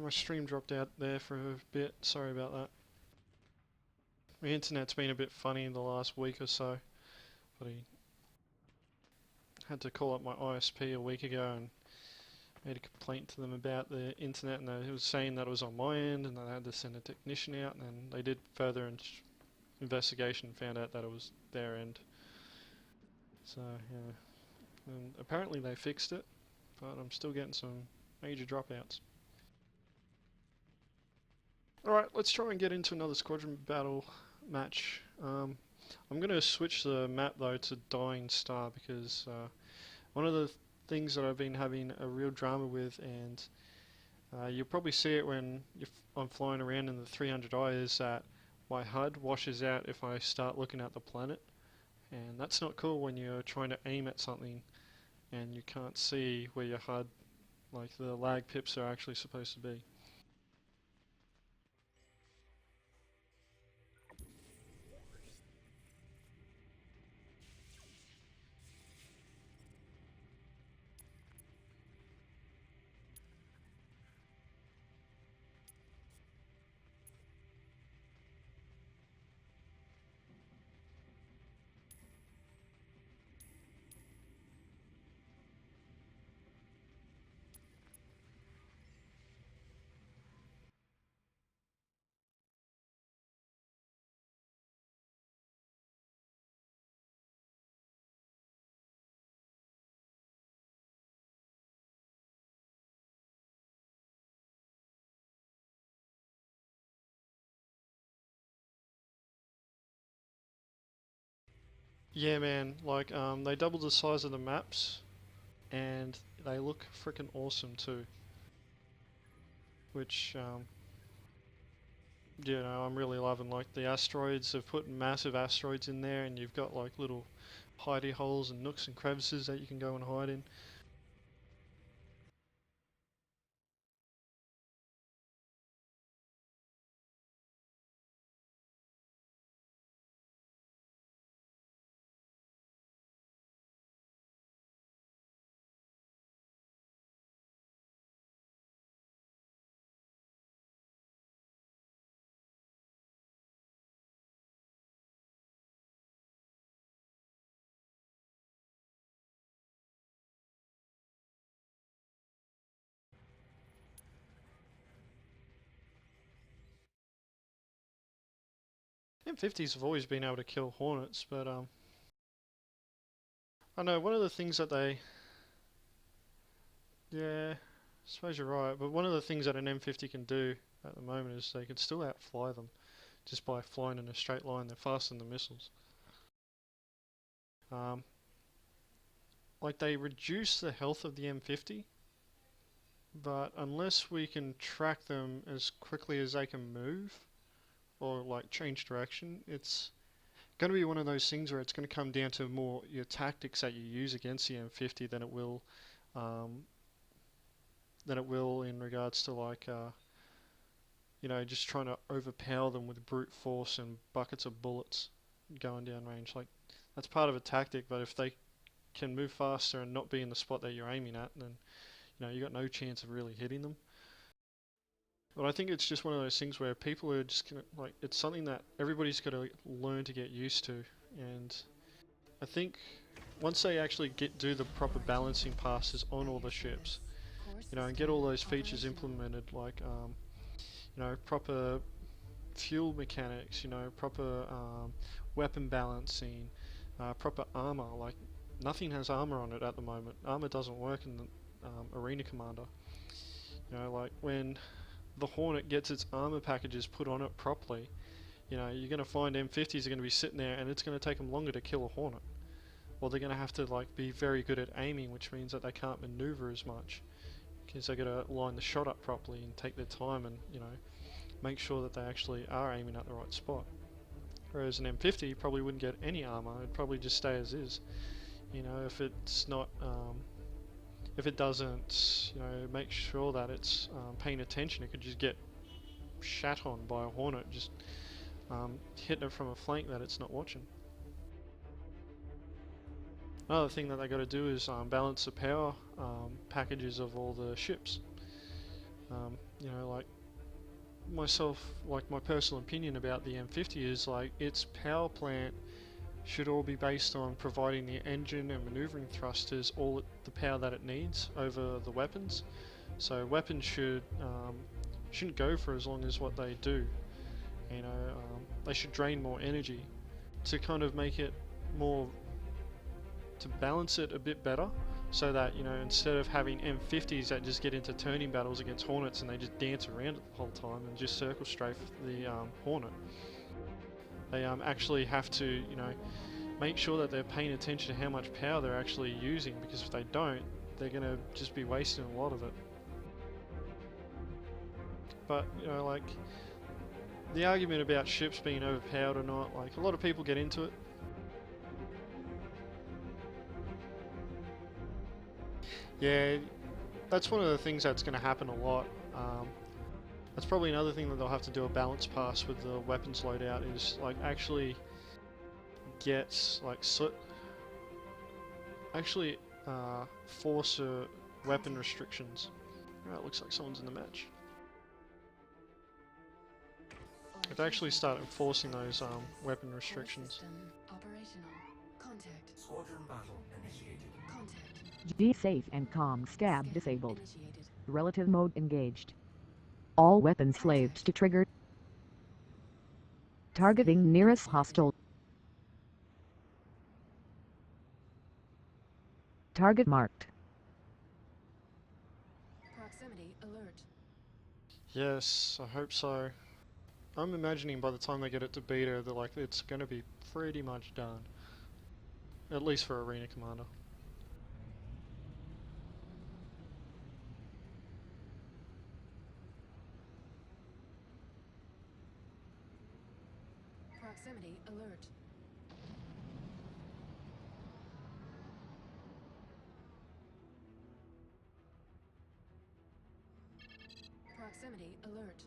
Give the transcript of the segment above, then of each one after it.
my stream dropped out there for a bit. Sorry about that. My internet's been a bit funny in the last week or so. But I had to call up my ISP a week ago and made a complaint to them about the internet, and they was saying that it was on my end, and I had to send a technician out, and then they did further investigation and found out that it was their end. So yeah, and apparently they fixed it, but I'm still getting some major dropouts. Alright, let's try and get into another squadron battle match. I'm going to switch the map though to Dying Star because one of the things that I've been having a real drama with, and you'll probably see it when I'm flying around in the 300i, is that my HUD washes out if I start looking at the planet, and that's not cool when you're trying to aim at something and you can't see where your HUD, like the lag pips, are actually supposed to be. Yeah, man, like they doubled the size of the maps and they look freaking awesome too. Which, you know, I'm really loving. Like the asteroids, have put massive asteroids in there, and you've got like little hidey holes and nooks and crevices that you can go and hide in. M50s have always been able to kill Hornets, but I know one of the things that yeah, I suppose you're right, but one of the things that an M50 can do at the moment is they can still outfly them just by flying in a straight line. They're faster than the missiles. Um, like they reduce the health of the M50, but unless we can track them as quickly as they can move or like change direction, it's going to be one of those things where it's going to come down to more your tactics that you use against the M50 um, than it will in regards to like you know, just trying to overpower them with brute force and buckets of bullets going down range. Like that's part of a tactic, but if they can move faster and not be in the spot that you're aiming at, then you know you got no chance of really hitting them. But I think it's just one of those things where people are just gonna, like, it's something that everybody's got to learn to get used to, and I think once they actually do the proper balancing passes on all the ships, you know, and get all those features implemented, like you know, proper fuel mechanics, you know, proper weapon balancing, proper armor. Like nothing has armor on it at the moment. Armor doesn't work in the Arena Commander. You know, like when the Hornet gets its armor packages put on it properly, you know, you're going to find M50s are going to be sitting there and it's going to take them longer to kill a Hornet. Or they're going to have to like be very good at aiming, which means that they can't maneuver as much because they got to line the shot up properly and take their time and, you know, make sure that they actually are aiming at the right spot. Whereas an M50 probably wouldn't get any armor, it'd probably just stay as is. You know, if it's not, if it doesn't, you know, make sure that it's paying attention, it could just get shat on by a Hornet, just hitting it from a flank that it's not watching. Another thing that they got to do is balance the power packages of all the ships. You know, like myself, like my personal opinion about the M50 is like its power plant should all be based on providing the engine and maneuvering thrusters all the power that it needs over the weapons. So weapons shouldn't go for as long as what they do. You know, they should drain more energy to kind of make it more, to balance it a bit better, so that, you know, instead of having M50s that just get into turning battles against Hornets and they just dance around it the whole time and just circle strafe the Hornet, they actually have to, you know, make sure that they're paying attention to how much power they're actually using, because if they don't, they're going to just be wasting a lot of it. But, you know, like, the argument about ships being overpowered or not, like, a lot of people get into it. Yeah, that's one of the things that's going to happen a lot. That's probably another thing that they'll have to do a balance pass with the weapons loadout, is like actually get like force weapon restrictions. Right, looks like someone's in the match. Have to actually start enforcing those weapon restrictions. Squadron battle initiated. G safe and comm scab disabled. Relative mode engaged. All weapon slaves to trigger. Targeting nearest hostile. Target marked. Proximity alert. Yes, I hope so. I'm imagining by the time they get it to beta, that like it's going to be pretty much done. At least for Arena Commander. Proximity alert. Proximity alert.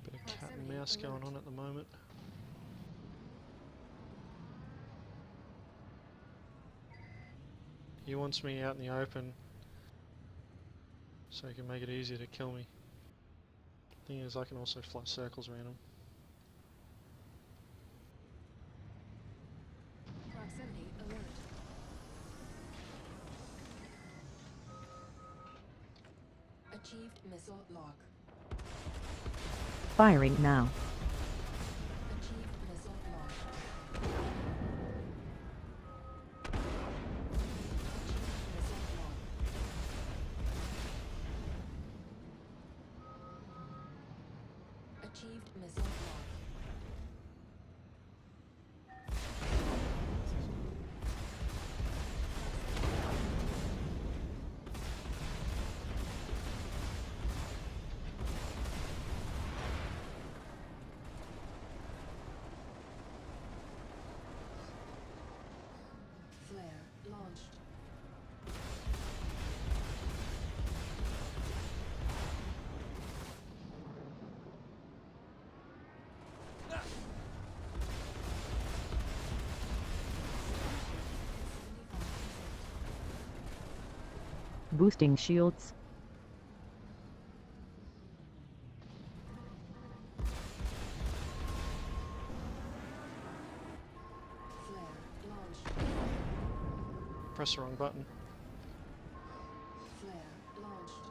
Bit of cat and mouse going on at the moment. He wants me out in the open so he can make it easier to kill me. Thing is, I can also fly circles around him. Proximity alert. Achieved missile lock. Firing now. Achieved missile lock. Achieved missile lock. Flare launched. Boosting shields. Flare launched. Press the wrong button. Flare launched.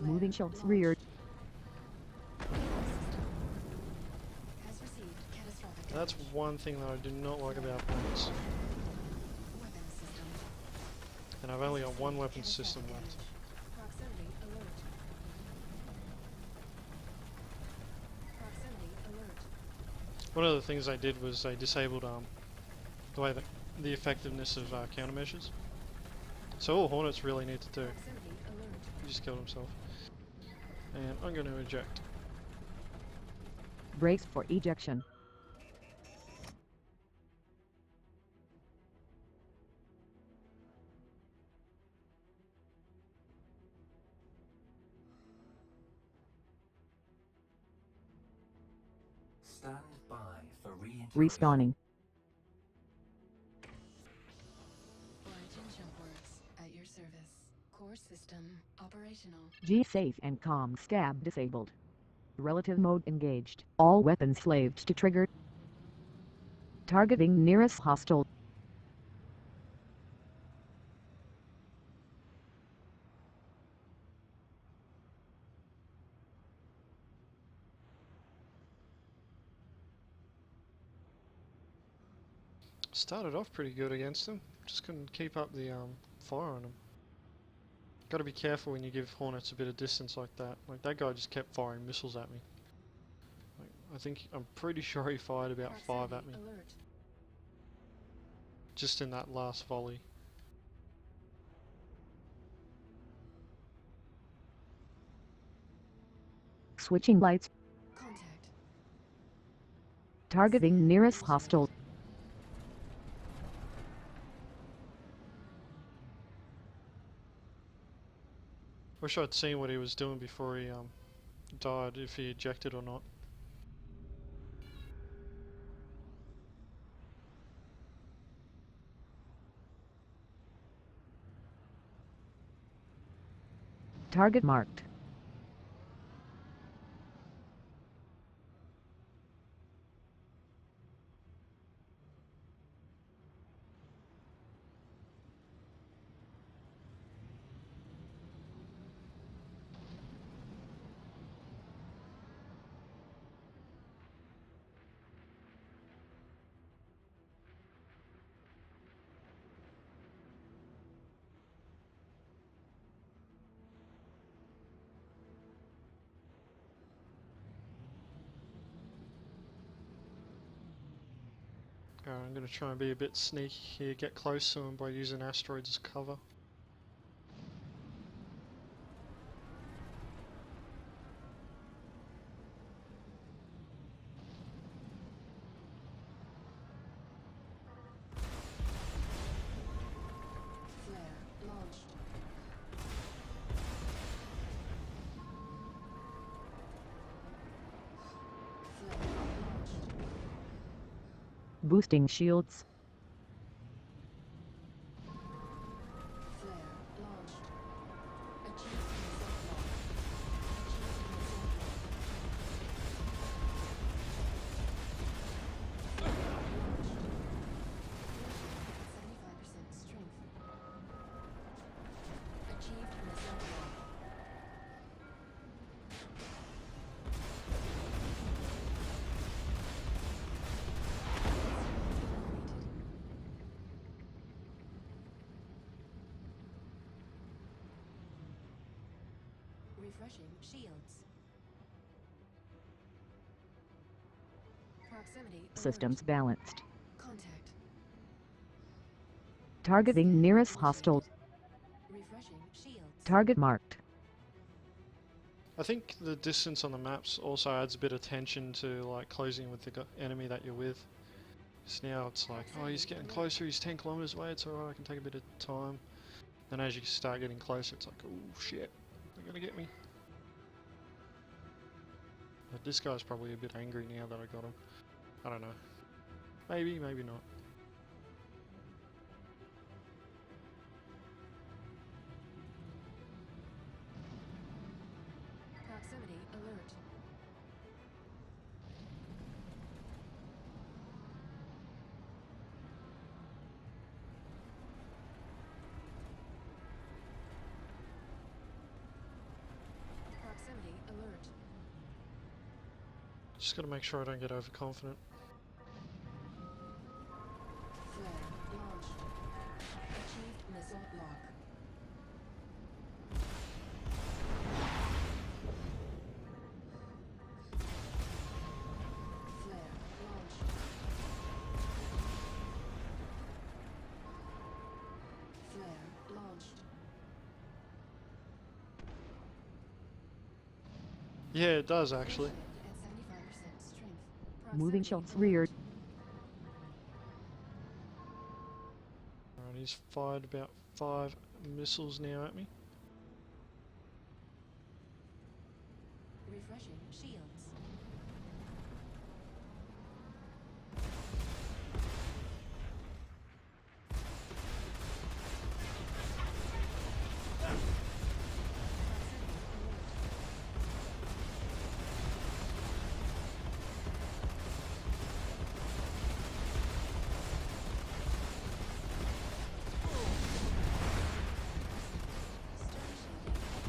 Moving shields reared. Has received catastrophic That's damage. one thing that I do not like about points. Weapon system. And I've only got one weapon system left. Proximity alert. Proximity alert. One of the things I did was I disabled the way that the effectiveness of countermeasures. So all Hornets really need to do. Proximity alert. He just killed himself. And I'm going to eject. Brace for ejection. Stand by for reintegration. Respawning. Origin Jumpworks at your service. Core system operational. G-Safe and Com Stab disabled. Relative mode engaged. All weapons slaved to trigger. Targeting nearest hostile. Started off pretty good against them. Just couldn't keep up the fire on them. Got to be careful when you give Hornets a bit of distance like that. Like that guy just kept firing missiles at me. Like, I'm pretty sure he fired about 5 at me. Alert. Just in that last volley. Switching lights. Contact. Targeting nearest hostile. Wish I'd seen what he was doing before he died, if he ejected or not. Target marked. I'm going to try and be a bit sneaky here, get close to him by using asteroids as cover. Flare launched. Flare launched. Boosting shields. Flare launched. Achieved missile lock. Achieved missile lock. Flare launched. 75% strength. Achieved missile lock. Refreshing shields. Proximity alert. Systems balanced. Contact. Targeting nearest hostile. Refreshing shields. Target marked. I think the distance on the maps also adds a bit of tension to like closing with the enemy that you're with. So now it's like, oh, he's getting closer, he's 10 kilometers away, it's alright, I can take a bit of time. Then as you start getting closer, it's like, oh shit, they're gonna get me. But this guy's probably a bit angry now that I got him. I don't know. Maybe, maybe not. Proximity alert. Proximity alert. Just gotta make sure I don't get overconfident. Flare launched. Achieved missile lock. Flare launched. Flare launched. Yeah, it does actually. At 75% strength. Moving Proximity shields alert. reared. Alright, he's fired about 5 missiles now at me. Refreshing shields.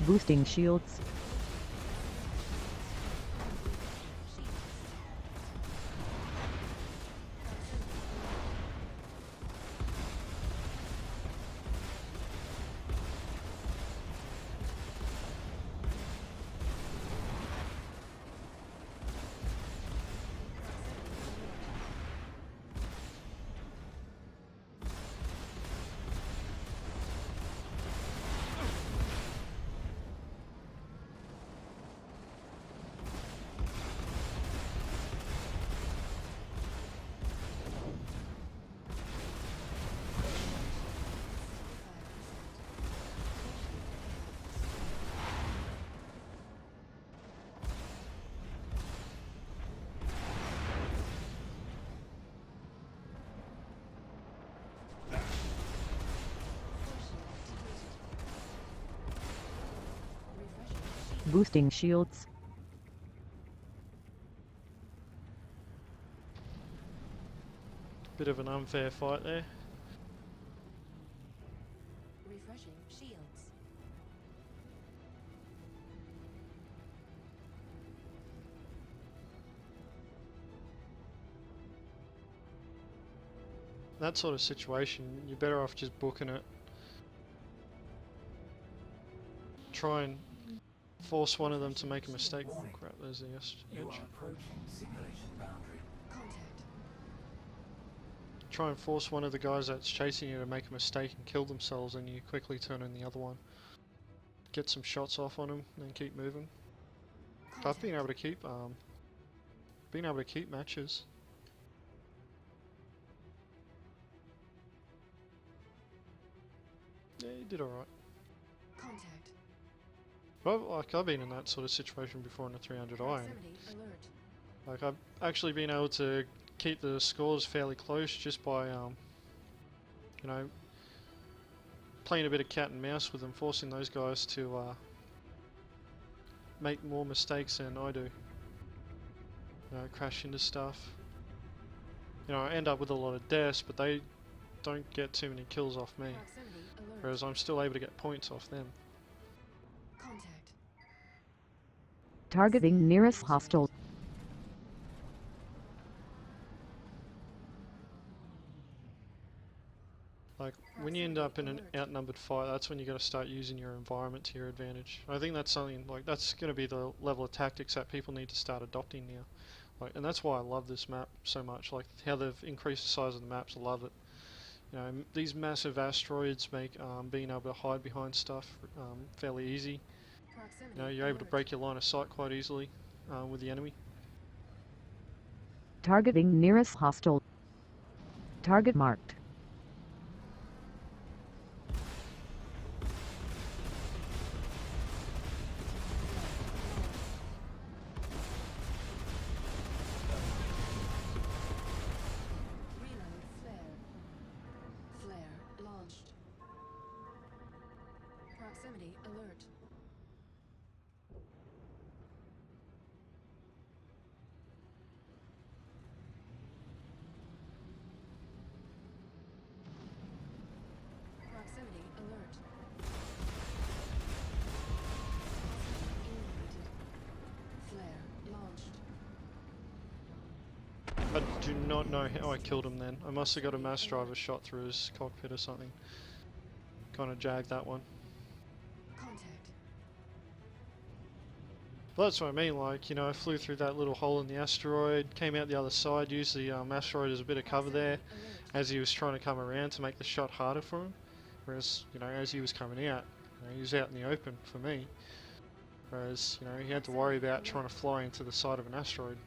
Boosting shields. Boosting shields. Bit of an unfair fight there. Refreshing shields. That sort of situation, you're better off just booking it. Try and force one of them to make a mistake. Warning. Crap, there's the You edge. are approaching simulation boundary. Contact. Try and force one of the guys that's chasing you to make a mistake and kill themselves, and you quickly turn in the other one. Get some shots off on them, and then keep moving. I've been able to keep matches. Yeah, you did alright. Contact. But I've been in that sort of situation before in the 300i. Proximity alert. Like I've actually been able to keep the scores fairly close just by you know, playing a bit of cat and mouse with them, forcing those guys to make more mistakes than I do. You know, crash into stuff. You know, I end up with a lot of deaths, but they don't get too many kills off me. Proximity alert. Whereas I'm still able to get points off them. Contact. Targeting nearest hostile. Like, when you end up in an outnumbered fight, that's when you got to start using your environment to your advantage. I think that's something, like, that's going to be the level of tactics that people need to start adopting now. Like, and that's why I love this map so much. Like, how they've increased the size of the maps, I love it. You know, these massive asteroids make being able to hide behind stuff fairly easy. Proximity You know, you're able to alert. break your line of sight quite easily with the enemy. Targeting nearest hostile. Target marked. Reload flare. Flare launched. Proximity alert. Proximity alert. Eliminated. Flare launched. I do not know how I killed him then. I must have got a mass driver shot through his cockpit or something. Kind of jagged that one. Contact. But that's what I mean, like, you know, I flew through that little hole in the asteroid, came out the other side, used the asteroid as a bit of cover there, Alert. as he was trying to come around to make the shot harder for him. Whereas, you know, as he was coming out, you know, he was out in the open for me. Whereas, you know, he had to worry about trying to fly into the side of an asteroid.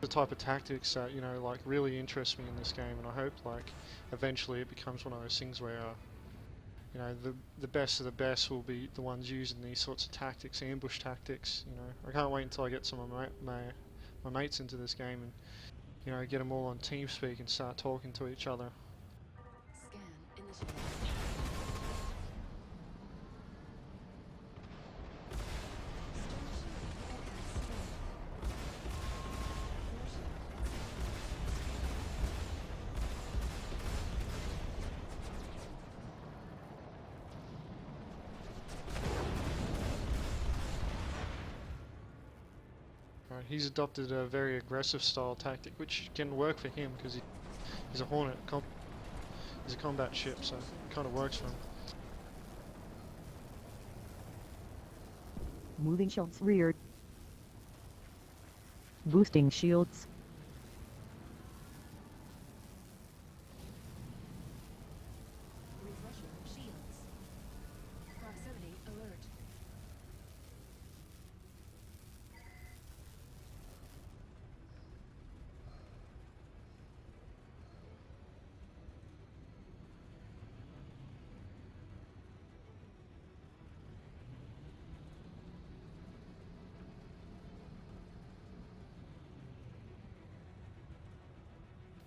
The type of tactics that, you know, like, really interest me in this game, and I hope, like, eventually it becomes one of those things where, you know, the best of the best will be the ones using these sorts of tactics, ambush tactics. You know, I can't wait until I get some of my mates into this game and, you know, get them all on TeamSpeak and start talking to each other. Scan initiated. he's adopted a very aggressive style tactic, which can work for him because he's a Hornet. He's a combat ship, so it kind of works for him. Moving shields rear. Boosting shields. Refreshing shields. Proximity alert.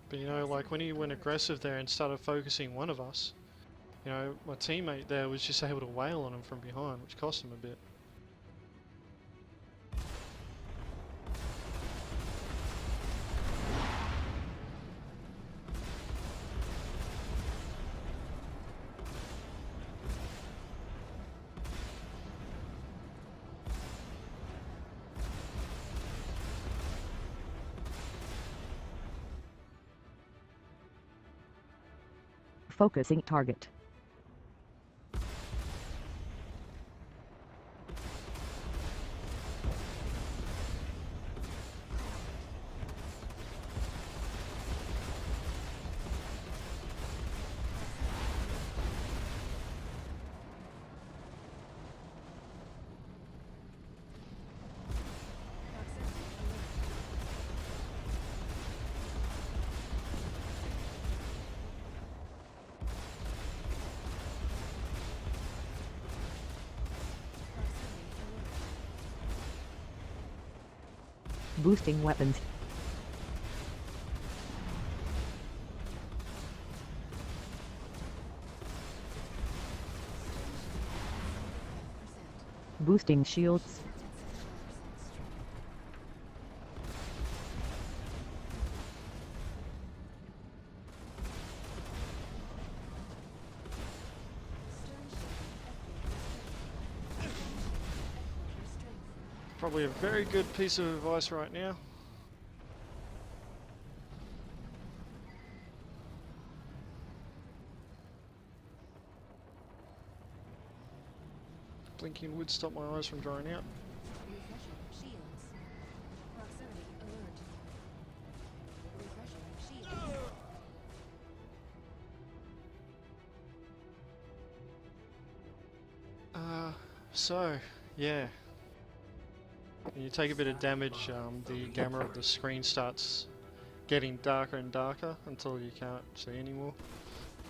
But you know, like when he went aggressive there and started focusing one of us, you know, my teammate there was just able to wail on him from behind, which cost him a bit. Focusing target. Boosting weapons. Boosting shields. Probably a very good piece of advice right now. Blinking would stop my eyes from drying out. Refreshing shields. Proximity alert. Refreshing shields. So, yeah. When you take a bit of damage, the gamma of the screen starts getting darker and darker until you can't see anymore,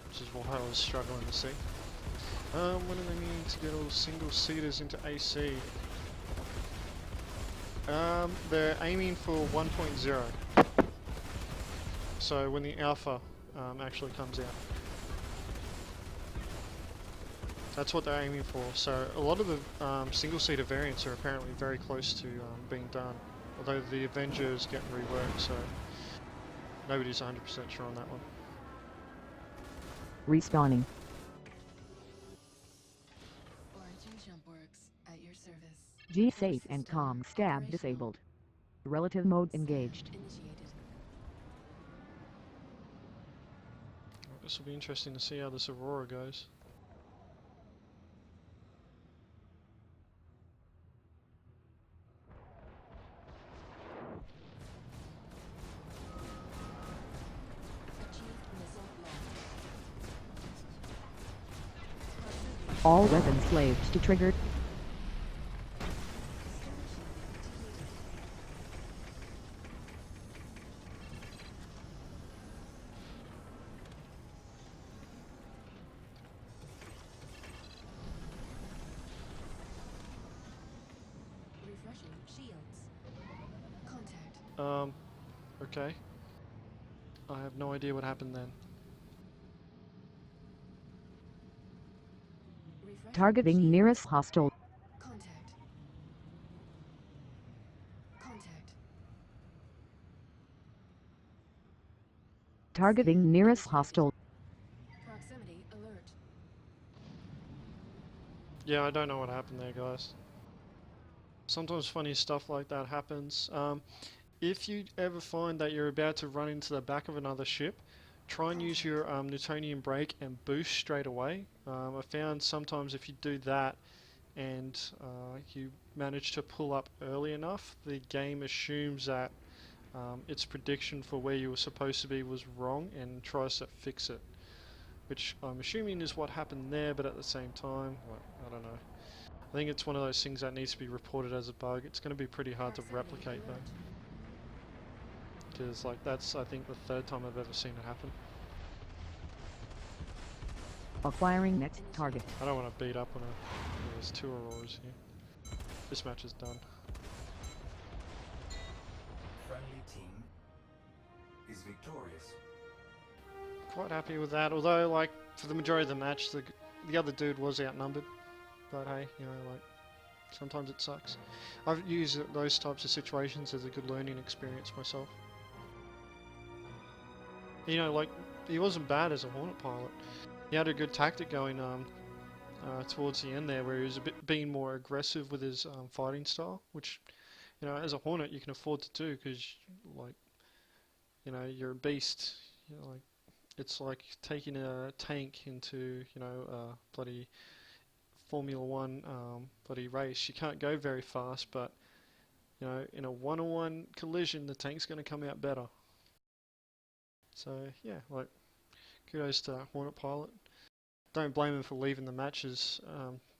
which is what I was struggling to see. When do they need to get all single-seaters into AC? They're aiming for 1.0. So when the alpha actually comes out. That's what they're aiming for. So a lot of the single-seater variants are apparently very close to being done. Although the Avengers get reworked, so nobody's 100% sure on that one. Respawning. Origin Jumpworks at your service. G-Safe and comm scab disabled. Relative mode engaged. Initiated. This will be interesting to see how this Aurora goes. Achieved missile launch. All weapon slaves to triggered. Refreshing shields. Contact. Okay. I have no idea what happened then. Refreshing Targeting shields. nearest hostile. Contact. Contact. Targeting nearest hostile. Proximity alert. Yeah, I don't know what happened there, guys. sometimes funny stuff like that happens. If you ever find that you're about to run into the back of another ship, try and use your Newtonian brake and boost straight away. I found sometimes if you do that and you manage to pull up early enough, the game assumes that its prediction for where you were supposed to be was wrong and tries to fix it. Which I'm assuming is what happened there, but at the same time, well, I don't know. I think it's one of those things that needs to be reported as a bug. It's going to be pretty hard to replicate though. Because like that's I think the third time I've ever seen it happen. Acquiring next target. I don't want to beat up on there's two Auroras here. This match is done. Friendly team is victorious. Quite happy with that, although like for the majority of the match the other dude was outnumbered. But hey, you know, like sometimes it sucks. I've used those types of situations as a good learning experience myself. You know, like he wasn't bad as a Hornet pilot. He had a good tactic going towards the end there, where he was a bit being more aggressive with his fighting style, which, you know, as a Hornet you can afford to do because, like, you know, you're a beast. You know, like it's like taking a tank into, you know, bloody Formula One bloody race. You can't go very fast, but you know, in a one-on-one collision, the tank's going to come out better. So yeah, like kudos to Hornet pilot. Don't blame him for leaving the matches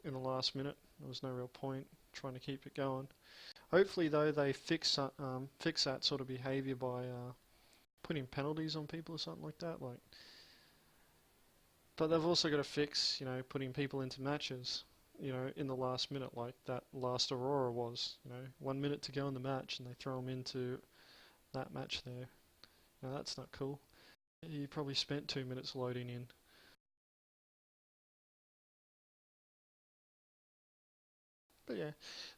in the last minute. There was no real point trying to keep it going. Hopefully, though, they fix that sort of behaviour by putting penalties on people or something like that. Like, but they've also got to fix, you know, putting people into matches, you know, in the last minute, like that last Aurora was. You know, 1 minute to go in the match, and they throw them into that match there. Now that's not cool. He probably spent 2 minutes loading in. But yeah,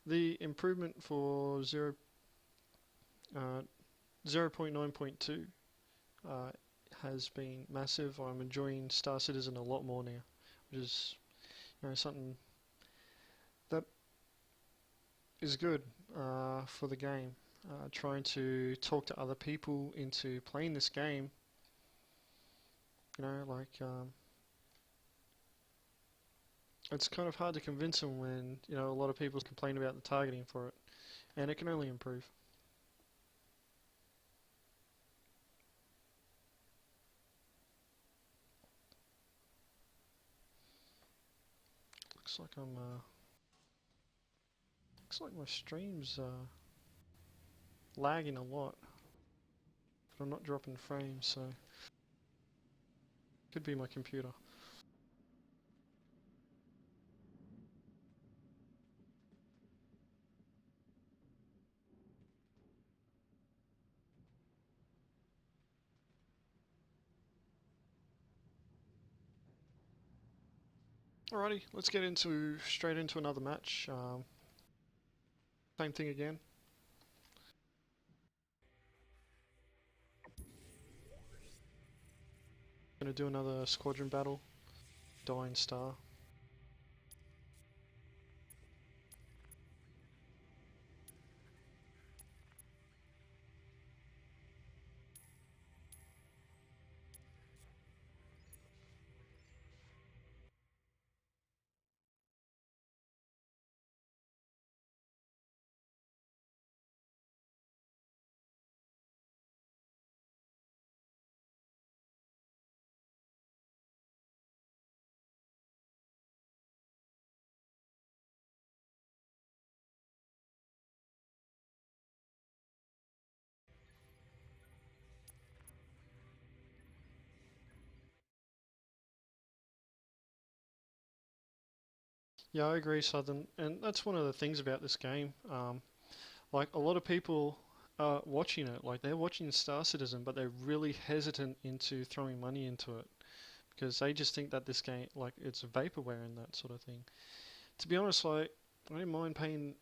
the improvement for 0.9.2 has been massive. I'm enjoying Star Citizen a lot more now, which is, you know, something that is good for the game. Trying to talk to other people into playing this game, you know, like it's kind of hard to convince them when, you know, a lot of people complain about the targeting for it, and it can only improve. Looks like looks like my stream's lagging a lot, but I'm not dropping frames, so could be my computer. Alrighty, let's get straight into another match. Same thing again. Gonna do another squadron battle. Dying Star. Yeah, I agree, Southern, and that's one of the things about this game. Like a lot of people are watching it, like they're watching Star Citizen, but they're really hesitant into throwing money into it because they just think that this game, like it's vaporware and that sort of thing. To be honest, like I didn't mind paying,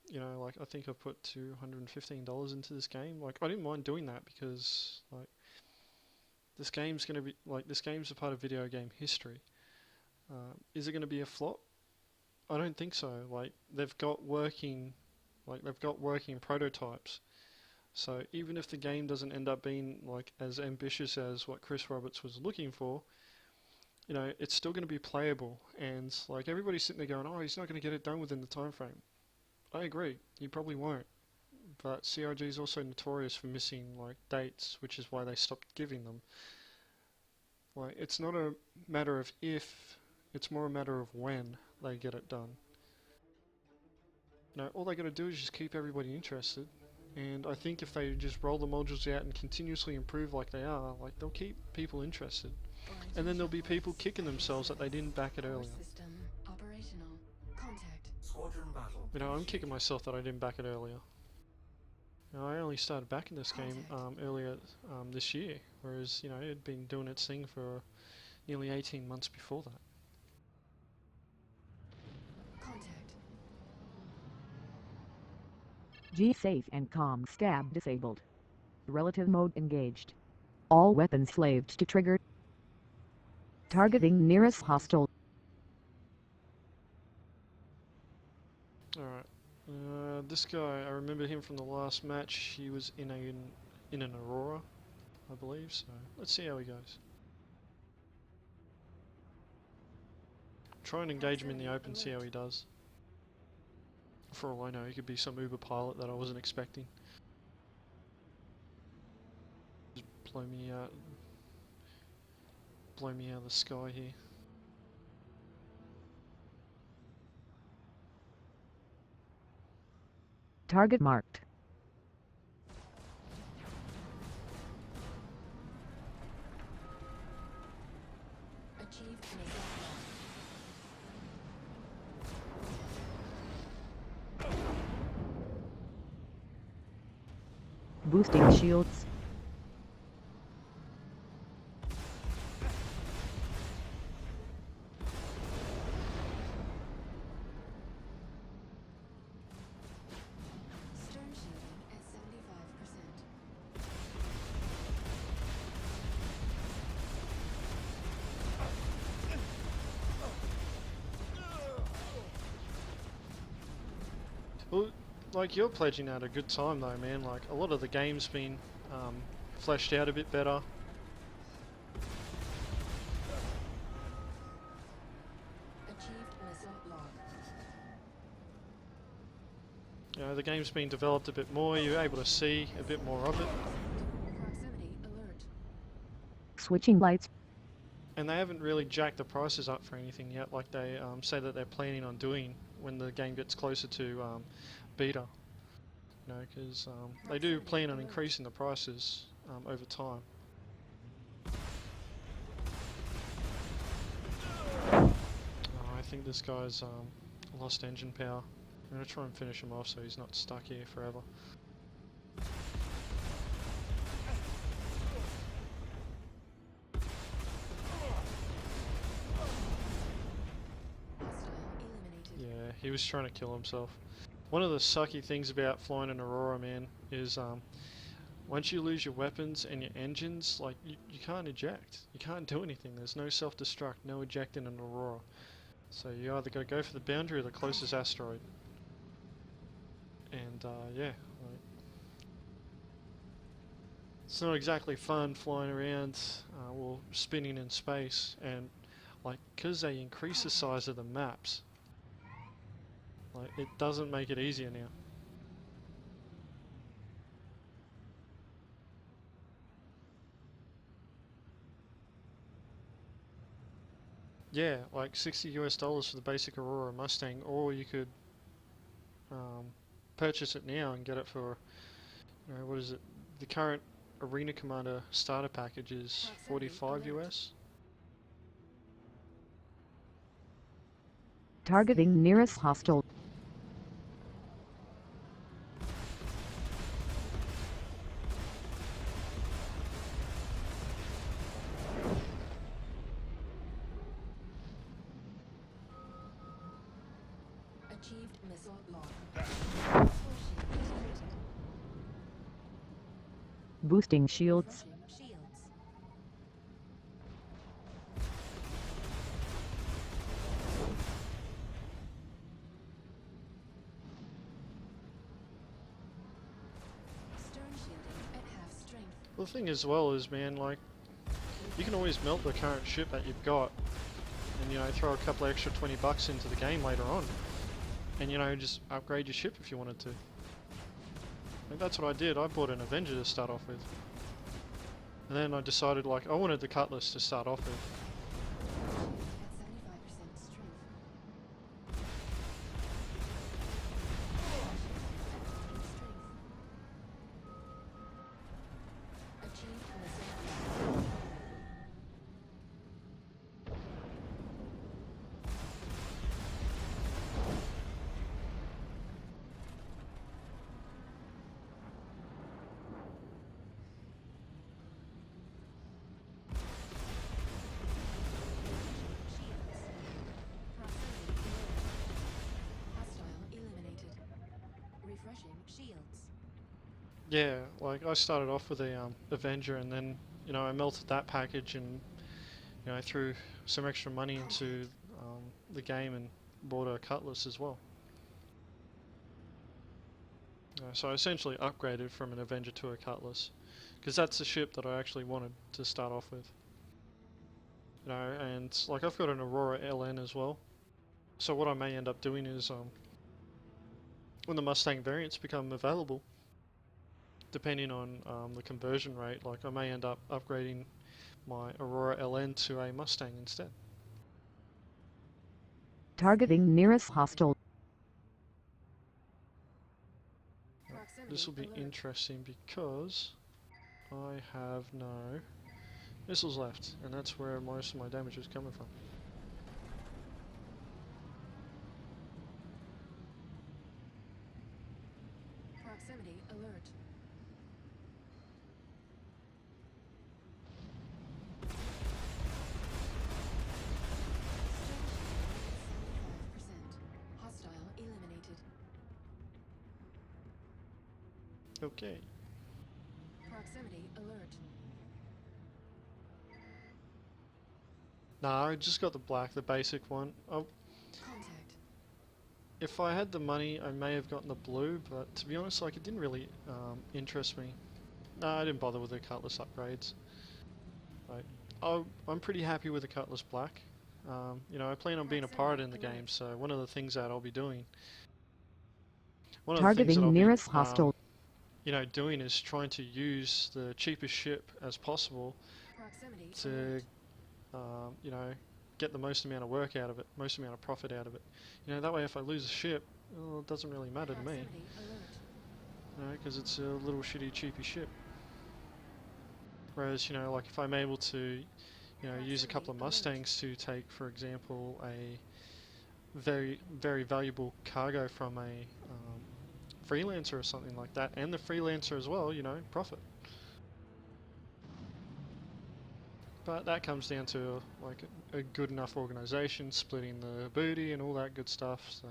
you know, like I think I put $215 into this game. Like I didn't mind doing that because like this game's gonna be like this game's a part of video game history. Is it gonna be a flop? I don't think so. Like they've got working Like they've got working prototypes. So even if the game doesn't end up being like as ambitious as what Chris Roberts was looking for, you know, it's still going to be playable. And like everybody's sitting there going, "Oh, he's not going to get it done within the time frame." I agree, he probably won't. But CRG is also notorious for missing like dates, which is why they stopped giving them. Like it's not a matter of if, it's more a matter of when they get it done. You know, all they got to do is just keep everybody interested. And I think if they just roll the modules out and continuously improve like they are, like they'll keep people interested. And then there'll be people kicking themselves that they didn't back it earlier. System operational. Contact. Squadron battle. You know, I'm kicking myself that I didn't back it earlier. You know, I only started backing this game earlier this year, whereas, you know, it had been doing its thing for nearly 18 months before that. Contact. G-Safe and Com Stab disabled. Relative mode engaged. All weapons slaved to trigger. Targeting nearest hostile. Alright. This guy, I remember him from the last match. He was in an Aurora, I believe, so let's see how he goes. Try and engage him in the open, see how he does. For all I know, he could be some Uber pilot that I wasn't expecting. Just blow me out of the sky here. Target marked. Achieved missile. Boosting shields. Stern shielding at 75%. Well, like you're pledging out a good time though, man. Like a lot of the game's been fleshed out a bit better. Achieved missile lock. You know, the game's been developed a bit more. You're able to see a bit more of it, Proximity alert. Switching lights. and they haven't really jacked the prices up for anything yet, like they say that they're planning on doing when the game gets closer to beta. You know, because they do plan on increasing the prices over time. Oh, I think this guy's lost engine power. I'm going to try and finish him off so he's not stuck here forever. Hostile eliminated. Yeah, he was trying to kill himself. One of the sucky things about flying an Aurora, man, is once you lose your weapons and your engines, like you can't eject. You can't do anything. There's no self-destruct, no eject in an Aurora. So you either got to go for the boundary or the closest asteroid. And yeah, like, it's not exactly fun flying around or spinning in space, and like because they increase the size of the maps, like it doesn't make it easier now. Yeah, like $60 for the basic Aurora Mustang, or you could purchase it now and get it for, you know, what is it? The current Arena Commander starter package is 45 US. Targeting nearest hostile. Achieved missile lock. Force shield activated. Boosting shields. Refreshing shields. The thing as well is, man, like, you can always melt the current ship that you've got and, you know, throw a couple of extra 20 bucks into the game later on. And, you know, just upgrade your ship if you wanted to. Like, that's what I did. I bought an Avenger to start off with. And then I decided, like, I wanted the Cutlass to start off with. At 75% strength. Achieved missile. Refreshing shields. Yeah, like, I started off with a Avenger and then, you know, I melted that package and, you know, I threw some extra money into the game and bought a Cutlass as well. So I essentially upgraded from an Avenger to a Cutlass, because that's the ship that I actually wanted to start off with. You know, and like I've got an Aurora LN as well. So what I may end up doing is, when the Mustang variants become available, depending on the conversion rate, like I may end up upgrading my Aurora LN to a Mustang instead. Targeting nearest hostile. This will be interesting because I have no missiles left, and that's where most of my damage is coming from. Proximity alert. Hostile eliminated. Okay. Proximity alert. Nah, I just got the black, the basic one. Oh, Contact. if I had the money, I may have gotten the blue, but to be honest, like, it didn't really interest me. Nah, I didn't bother with the Cutlass upgrades. Like, I'm pretty happy with the Cutlass black. You know, I plan on being a pirate in the game, so one of the things that I'll be doing, Targeting nearest hostile. you know, doing is trying to use the cheapest ship as possible Proximity to, alert. you know, get the most amount of work out of it, most amount of profit out of it. You know, that way if I lose a ship, well, it doesn't really matter to me, Proximity alert. you know, because it's a little shitty cheapy ship. Whereas, you know, like if I'm able to, you know, use a couple of Mustangs to take, for example, a very valuable cargo from a freelancer or something like that, and the freelancer as well, you know, profit. But that comes down to like a good enough organization, splitting the booty and all that good stuff. So,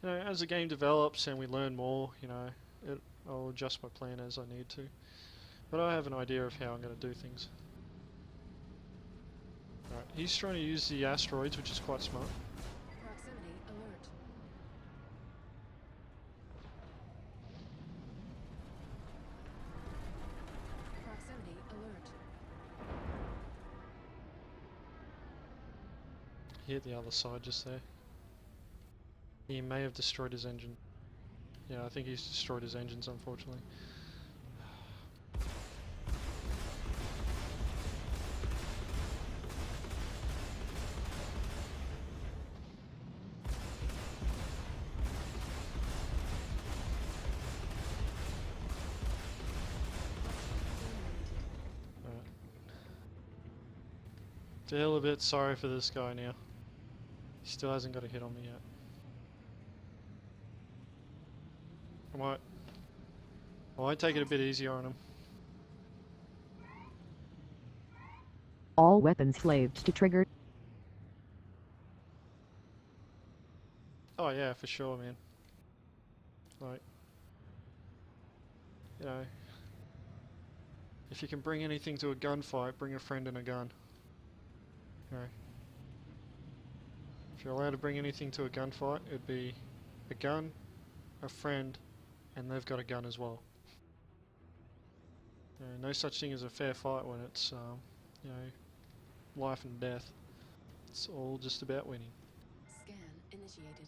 you know, as the game develops and we learn more, you know, I'll adjust my plan as I need to. But I have an idea of how I'm going to do things. Alright, he's trying to use the asteroids, which is quite smart. Proximity alert. Proximity alert. He hit the other side just there. He may have destroyed his engine. Yeah, I think he's destroyed his engines, unfortunately. Alright. Feel a bit sorry for this guy now. He still hasn't got a hit on me yet. I might take it a bit easier on him. All weapons slaved to trigger. Oh yeah, for sure, man. Like, you know, if you can bring anything to a gunfight, bring a friend and a gun. You know, if you're allowed to bring anything to a gunfight, it'd be a gun, a friend, and they've got a gun as well. No such thing as a fair fight when it's you know, life and death. It's all just about winning. Scan initiated.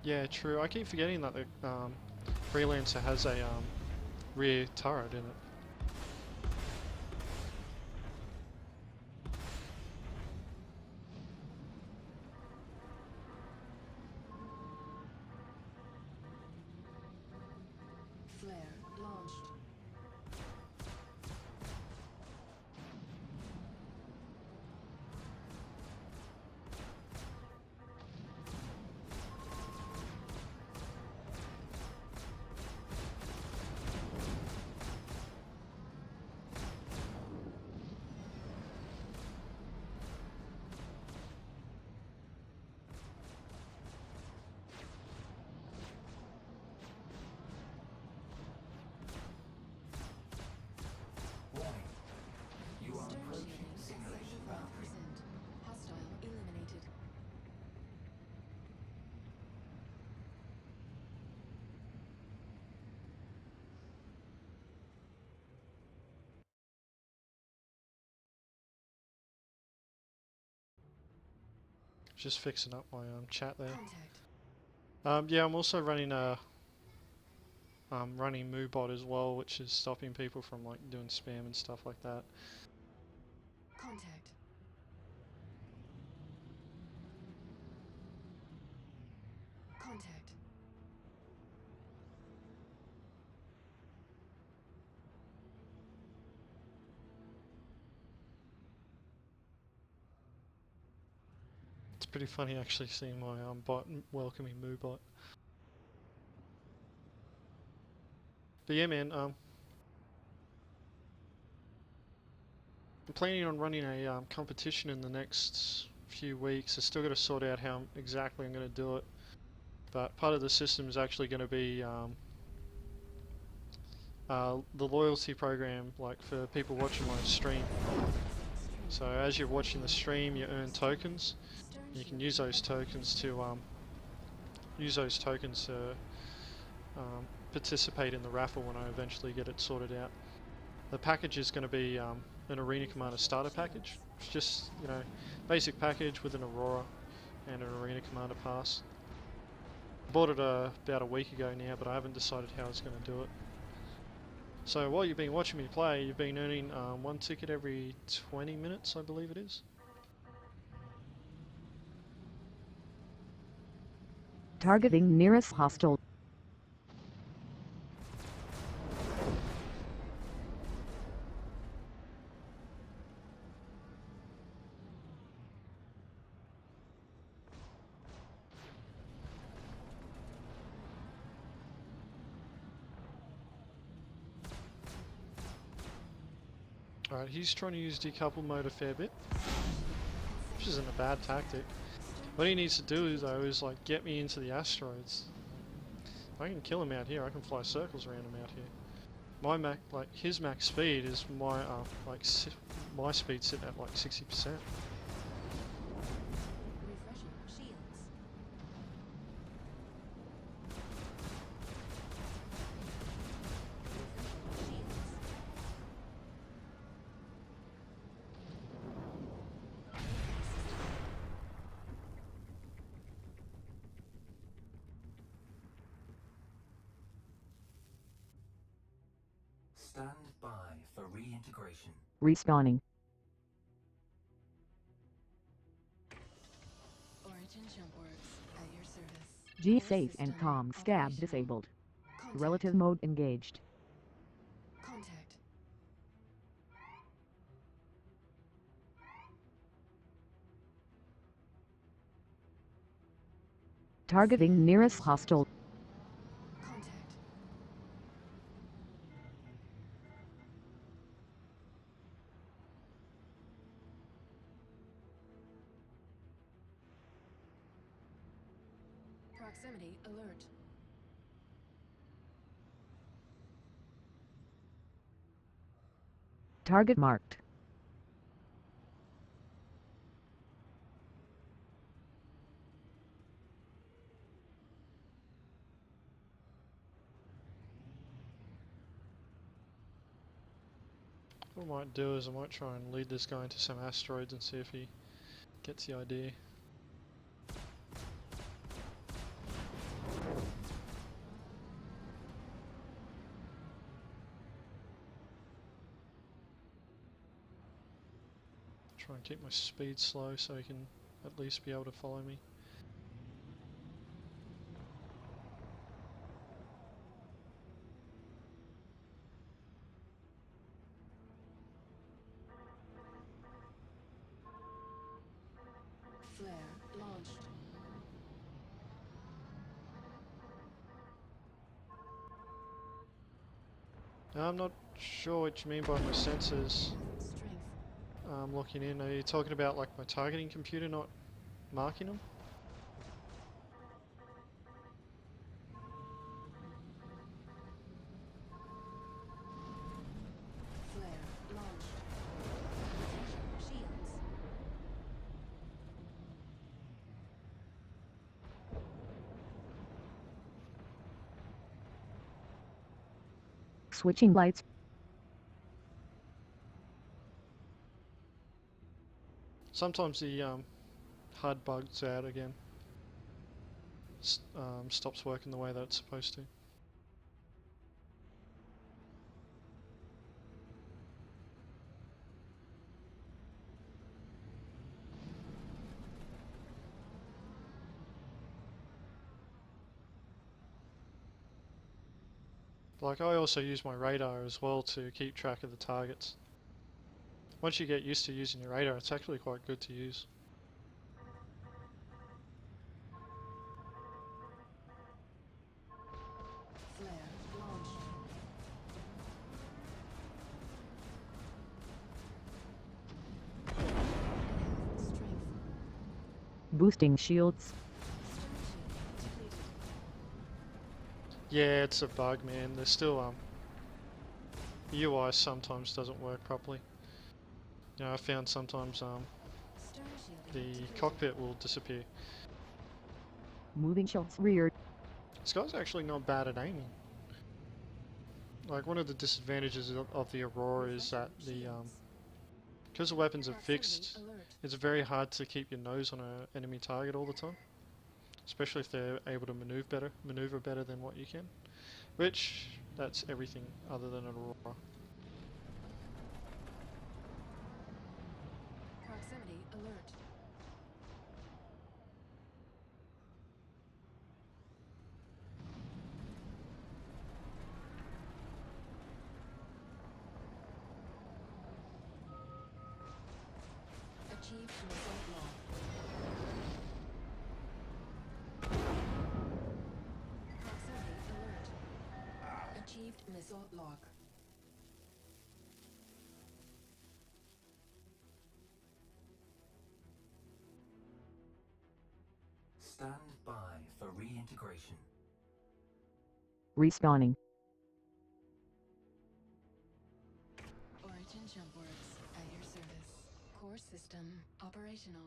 Yeah, true. I keep forgetting that the Freelancer has a rear turret in it. Flare launched. Warning. You are Stern approaching shielding at simulation boundary. 75%. Hostile eliminated. Just fixing up my chat there. Contact. Yeah, I'm also running a running MooBot as well, which is stopping people from like doing spam and stuff like that. Contact. Contact. It's pretty funny actually seeing my bot welcoming MooBot. But yeah, man, I'm planning on running a competition in the next few weeks. I still got to sort out how exactly I'm going to do it. But part of the system is actually going to be the loyalty program, like for people watching my stream. So as you're watching the stream, you earn tokens. Stern You can shielding use those at tokens to participate in the raffle when I eventually get it sorted out. The package is going to be an Arena Commander starter package. It's just, you know, basic package with an Aurora and an Arena Commander pass. Bought it about a week ago now, but I haven't decided how I was going to do it. So while you've been watching me play, you've been earning one ticket every 20 minutes, I believe it is. Targeting nearest hostile. Alright, he's trying to use decouple mode a fair bit, which isn't a bad tactic. What he needs to do though is like get me into the asteroids. I can kill him out here. I can fly circles around him out here. My his max speed is my my speed sitting at like 60%. refreshing shields. Refreshing shields. Stand by for reintegration. Respawning. Origin Jumpworks at your service. G Core safe and system comm scab operational. disabled. Contact. Relative mode engaged. Contact. Targeting nearest hostile. Contact. Proximity alert. Target marked. What I might do is I might try and lead this guy into some asteroids and see if he gets the idea. Try and keep my speed slow so he can at least be able to follow me. Flare launched. Now, I'm not sure what you mean by my sensors. Strength. Looking in. Are you talking about like my targeting computer not marking them? Flare launched. Shields. Switching lights. Sometimes the HUD bugs out again. Stops working the way that it's supposed to. Like, I also use my radar as well to keep track of the targets. Once you get used to using your radar, it's actually quite good to use. Flare launched. Strength. Boosting shields. Stern shield depleted. Yeah, it's a bug, man. There's still the UI sometimes doesn't work properly. You know, I found sometimes Stern the shielding depleted. cockpit will disappear. Moving shields reared. This guy's actually not bad at aiming. Like, one of the disadvantages of the Aurora is that because the weapons are fixed, Proximity alert. it's very hard to keep your nose on an enemy target all the time. Especially if they're able to maneuver better than what you can. Which, that's everything other than an Aurora. Proximity alert. Achieved missile lock. Proximity alert. Achieved missile lock. Stand by for reintegration. Respawning. Origin Jumpworks at your service. Core system operational.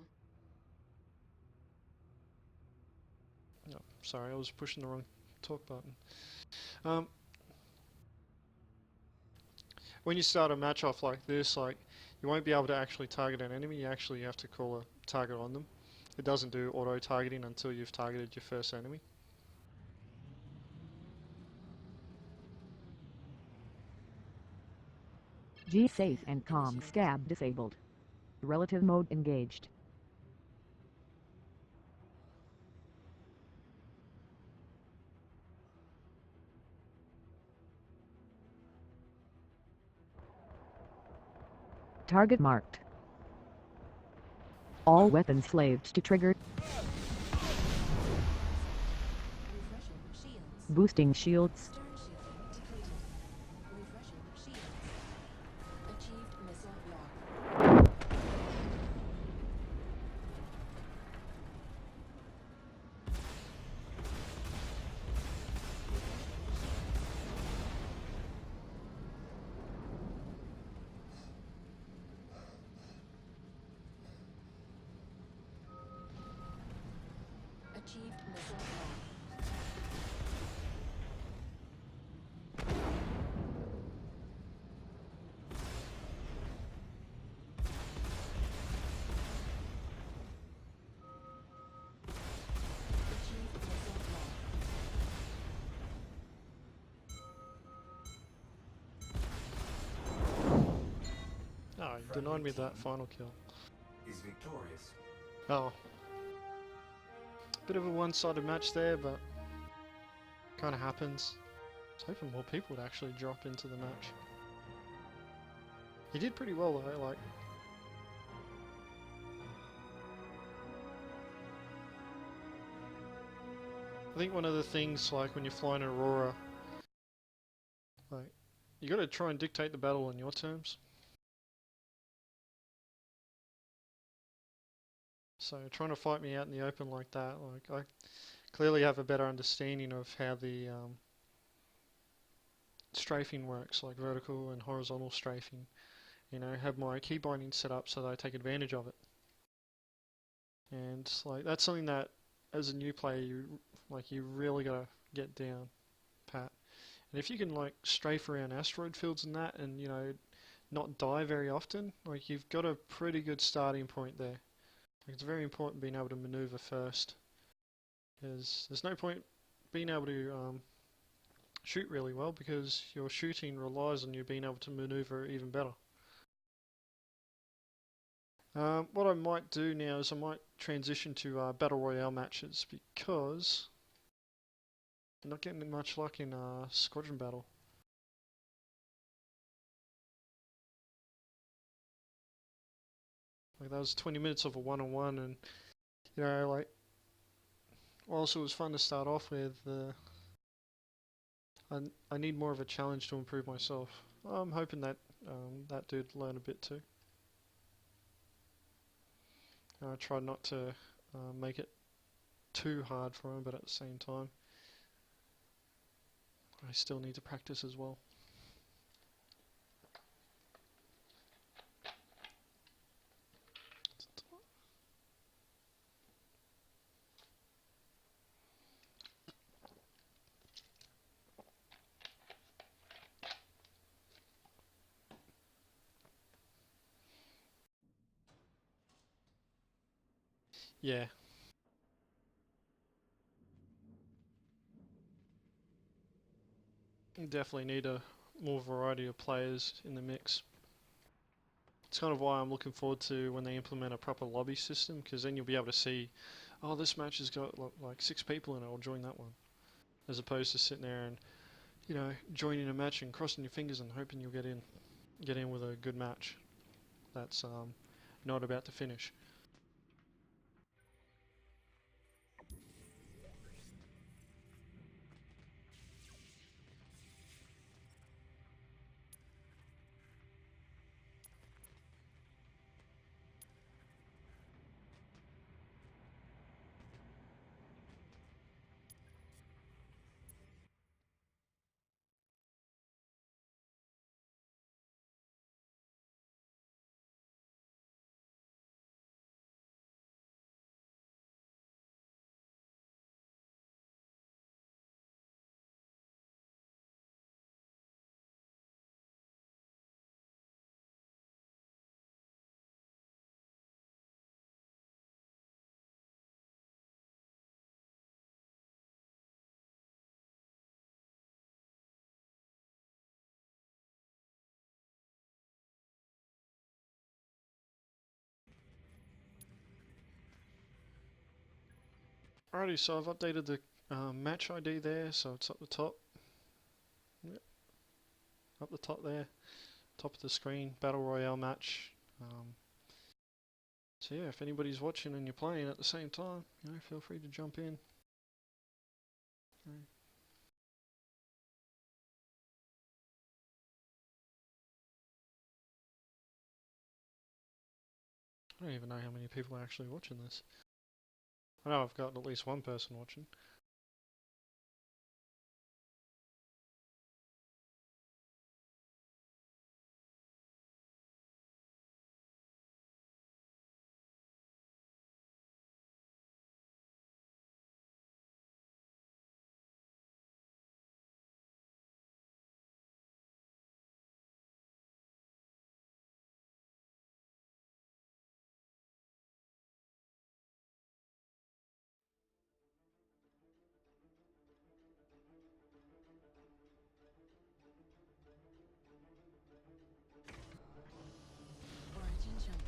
No, sorry, I was pushing the wrong talk button. Um, when you start a match off like this, like, you won't be able to actually target an enemy. You actually have to call a target on them. It doesn't do auto targeting until you've targeted your first enemy. G safe and comm scab disabled. Relative mode engaged. Target marked. All weapons slaved to trigger. Refreshing shields. Boosting shields. Stern shielding depleted. Refreshing shields. Achieved missile lock. Achieved missile lock. Achieved missile lock. Oh, you denied me that final kill. Is victorious. Oh. Bit of a one-sided match there, but kind of happens. I was hoping more people would actually drop into the match. He did pretty well though, like... I think one of the things, like when you're flying Aurora, like, you gotta try and dictate the battle on your terms. So trying to fight me out in the open like that, like, I clearly have a better understanding of how the strafing works, like vertical and horizontal strafing. You know, have my key binding set up so that I take advantage of it. And like that's something that, as a new player, you really gotta get down pat. And if you can like strafe around asteroid fields and that, and you know, not die very often, like you've got a pretty good starting point there. Like, it's very important being able to maneuver first, because there's no point being able to shoot really well because your shooting relies on you being able to maneuver even better. What I might do now is I might transition to Battle Royale matches because I'm not getting much luck in Squadron Battle. Like that was 20 minutes of a one-on-one, and you know, like whilst it was fun to start off with, I need more of a challenge to improve myself. I'm hoping that that dude learn a bit too. I try not to make it too hard for him, but at the same time, I still need to practice as well. Yeah, you definitely need a more variety of players in the mix. It's kind of why I'm looking forward to when they implement a proper lobby system, because then you'll be able to see, oh, this match has got like 6 people in it, I'll join that one. As opposed to sitting there and, you know, joining a match and crossing your fingers and hoping you'll get in with a good match that's not about to finish. Alrighty, so I've updated the match ID there, so it's up the top. Yep, up the top there, top of the screen, Battle Royale match. So yeah, if anybody's watching and you're playing at the same time, you know, feel free to jump in. I don't even know how many people are actually watching this. I know I've got at least one person watching.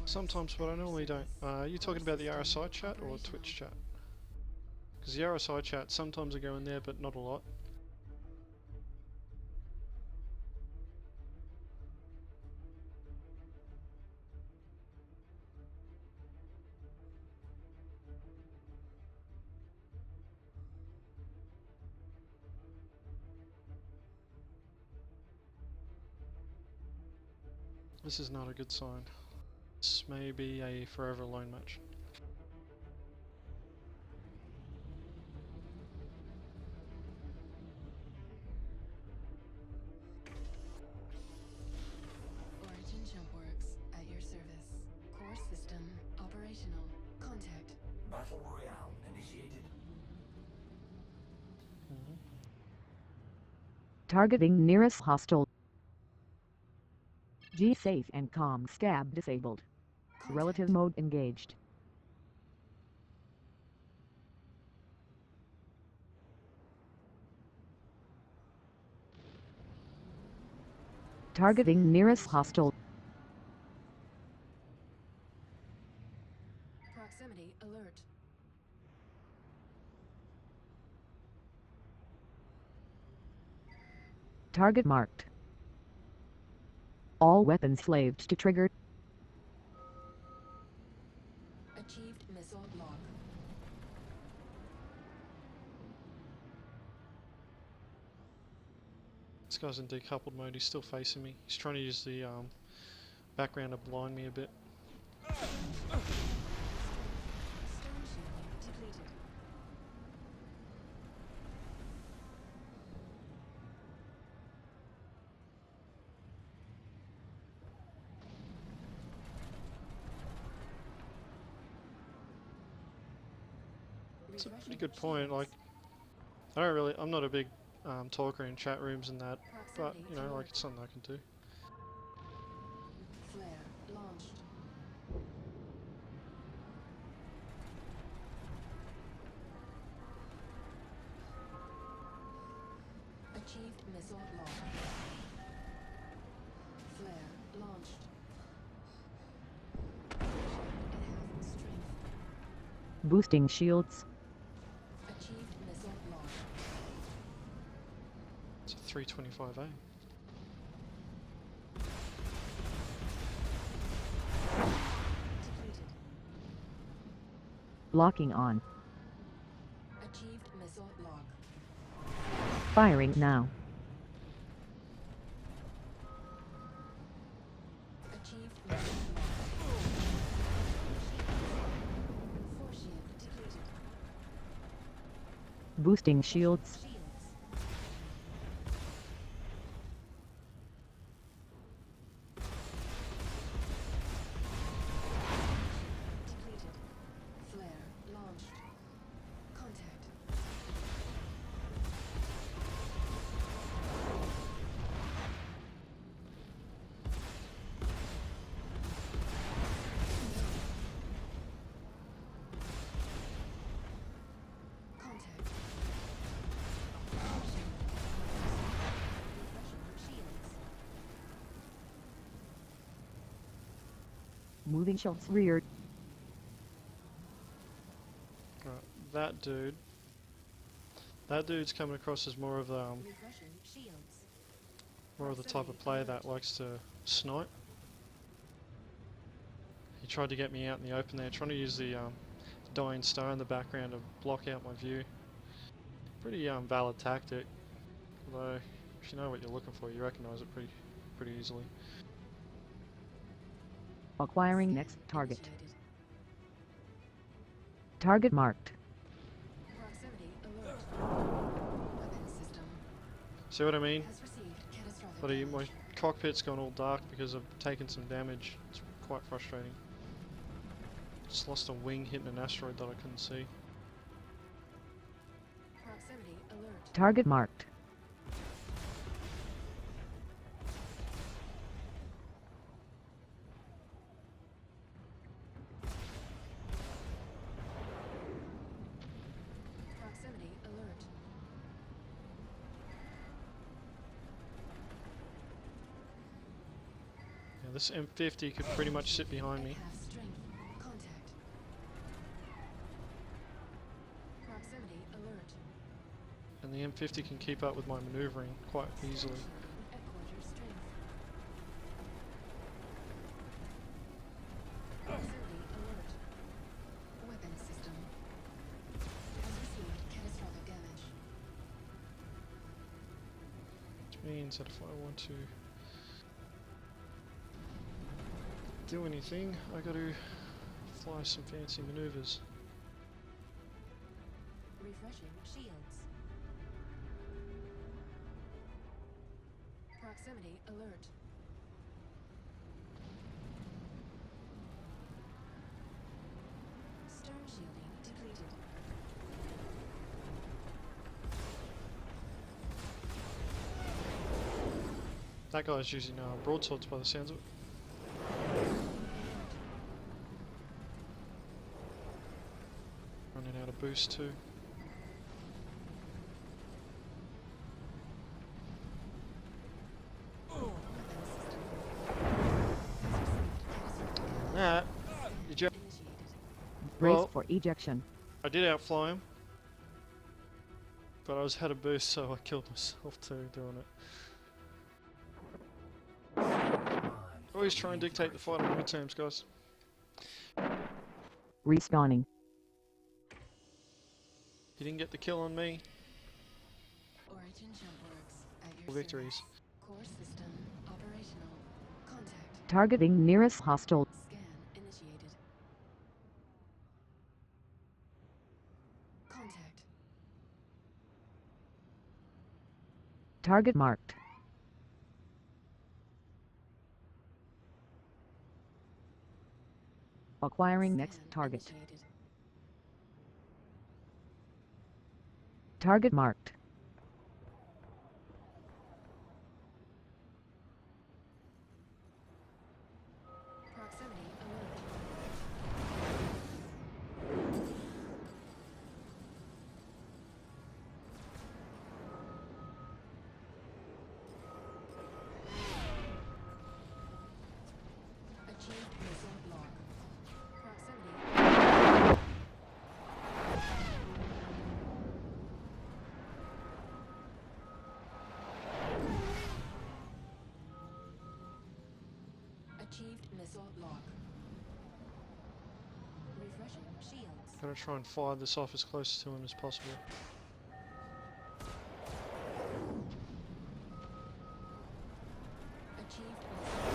sometimes, but I normally don't. Are you talking about the RSI chat or Twitch chat? Because the RSI chat, sometimes I go in there, but not a lot. This is not a good sign. This may be a forever alone match. Origin Jump Works at your service. Core system operational. Contact. Battle Royale initiated. Targeting nearest hostile. G safe and comm stab disabled. Relative Contact. mode engaged. Targeting nearest hostile. Proximity alert. Target marked. All weapons slaved to trigger. Achieved missile lock. This guy's in decoupled mode, he's still facing me. He's trying to use the background to blind me a bit. Storm shield depleted. It's a pretty good point. Like, I'm not a big talker in chat rooms and that, but you know, like it's something I can do. Flare launched. Achieved missile lock. Flare launched. Enhanced strength. Boosting shields. Achieved missile lock. It's a 325A. Depleted. Locking on. Achieved missile lock. Firing now. Achieved missile lock. Force shield depleted. Boosting shields. Shields. Depleted. Flare launched. Contact. Contact. Refreshing shields. Moving shields reared. Right, that dude's coming across as more of Refreshing shields. the type of player that likes to snipe. He tried to get me out in the open there, trying to use the dying star in the background to block out my view. Pretty valid tactic, although if you know what you're looking for, you recognise it pretty easily. Acquiring next target. Initiated. Target marked. Proximity alert. Weapon system See what I mean? has received catastrophic But my damage. cockpit's gone all dark because I've taken some damage. It's quite frustrating. Just lost a wing hitting an asteroid that I couldn't see. Proximity alert. Target marked. Proximity alert. Yeah, this M50 could pretty much sit behind me. Half strength. Contact. Proximity alert. And the M50 can keep up with my maneuvering quite easily. Shielding at quarter strength. Proximity alert. Weapon system has received catastrophic damage. Which means that if I want to do anything, I gotta fly some fancy maneuvers. Refreshing shields. Proximity alert. Stern shielding depleted. That guy's using broadswords by the sounds of it. Running out of boost too. That, did you? Brace Well, for ejection. I did outfly him, but I was had a boost, so I killed myself too doing it. Always try and dictate the fight on your terms, guys. Respawning. You didn't get the kill on me. Origin jump works at your Victories. service. Core system operational. Contact. Targeting nearest hostile. Scan initiated. Contact. Target marked. Acquiring next Scan target. initiated. Target marked. Proximity alert. Achieved missile lock. Proximity. Achieved missile lock. Refreshing shields. Gotta try and fire this off as close to him as possible. Achieved missile.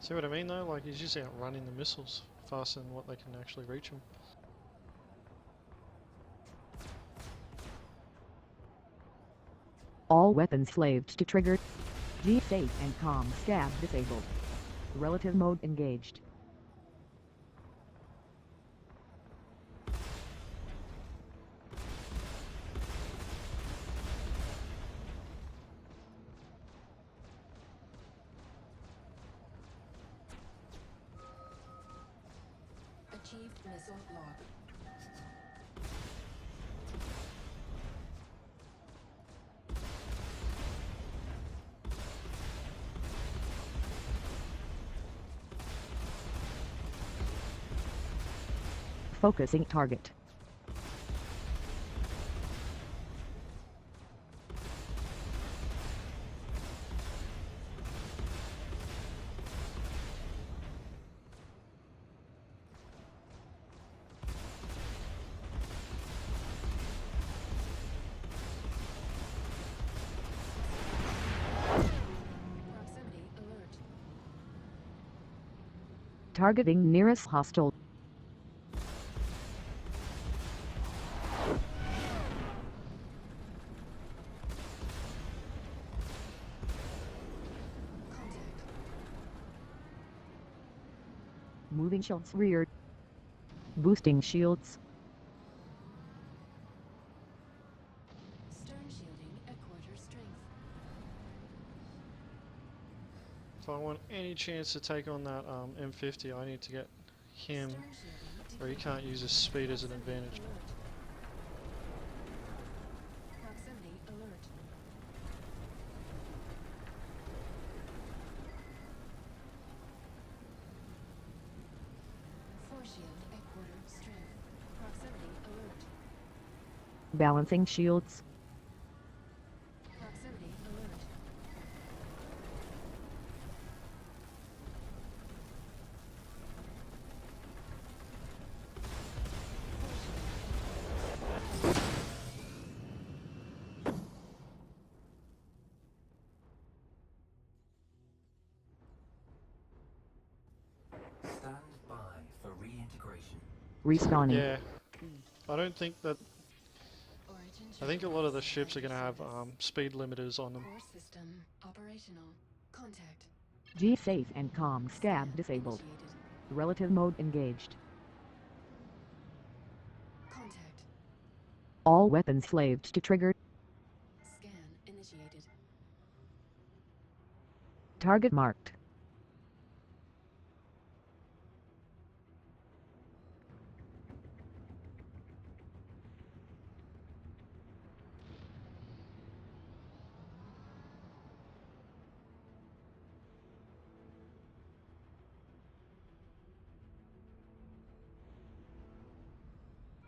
See what I mean though? Like he's just outrunning the missiles faster than what they can actually reach them. All weapons slaved to trigger. G safe and comm scab disabled. Relative mode engaged. Achieved missile lock. Focusing target. Proximity alert. Targeting nearest hostile. Contact. Moving shields reared. Boosting shields. Stern shielding at quarter strength. If I want any chance to take on that M50, I need to get him, Stern shielding or he depleted. can't use his speed as an advantage. Alert. Proximity alert. Balancing shields. Proximity alert. Stand by for reintegration. Respawning. Yeah, I don't think that. Origin I think a lot of the ships are at going to your have service. speed limiters on them. Core system operational. Contact. G-Safe and COM Scan scab disabled. initiated. Relative mode engaged. Contact. All weapons slaved to trigger. Scan initiated. Target marked.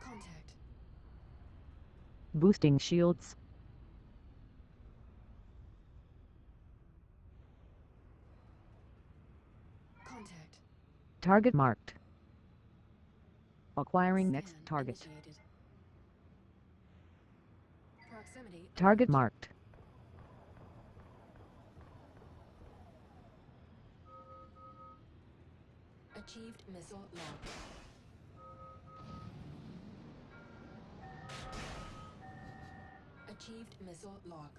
Contact. Boosting shields. Contact. Target marked. Acquiring next Scan target. initiated. Proximity Target alert. marked. Achieved missile lock. Achieved missile lock.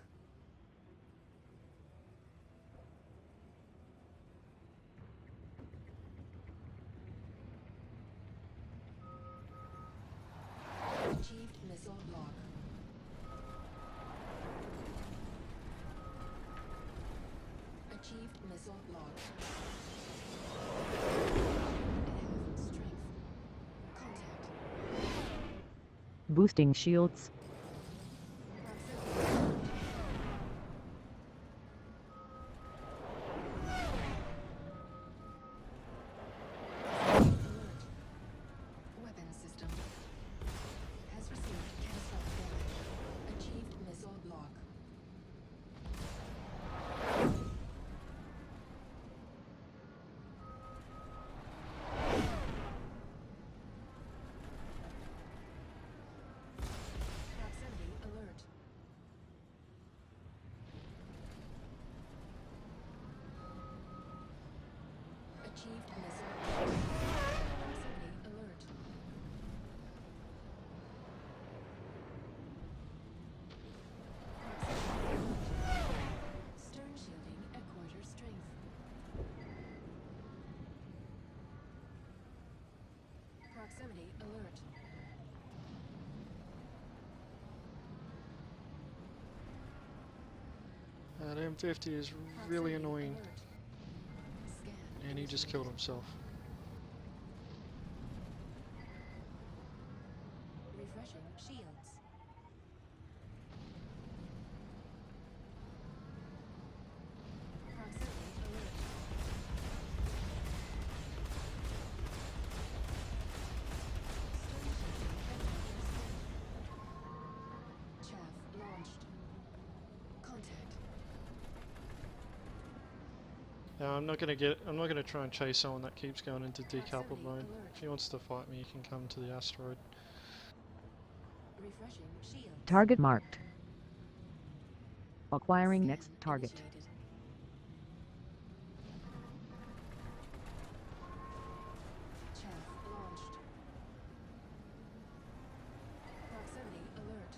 Achieved missile lock. Achieved missile lock. Half strength. Contact. Boosting shields. Proximity. Alert. Weapon system has received catastrophic damage. Achieved missile lock. Proximity alert. Achieved missile lock. Proximity alert. Proximity alert. Stern shielding at quarter strength. Proximity alert. That M50 is really Proximity annoying, alert. Scan and he just killed initiated. himself. Refreshing shields. Proximity alert. Stern shielding at quarter strength. Chaff launched. Contact. I'm not gonna try and chase someone that keeps going into decoupled Proximity mode. alert. If he wants to fight me, he can come to the asteroid. Refreshing shields. Target marked. Acquiring Scan next target. initiated. Chaff launched. Proximity alert.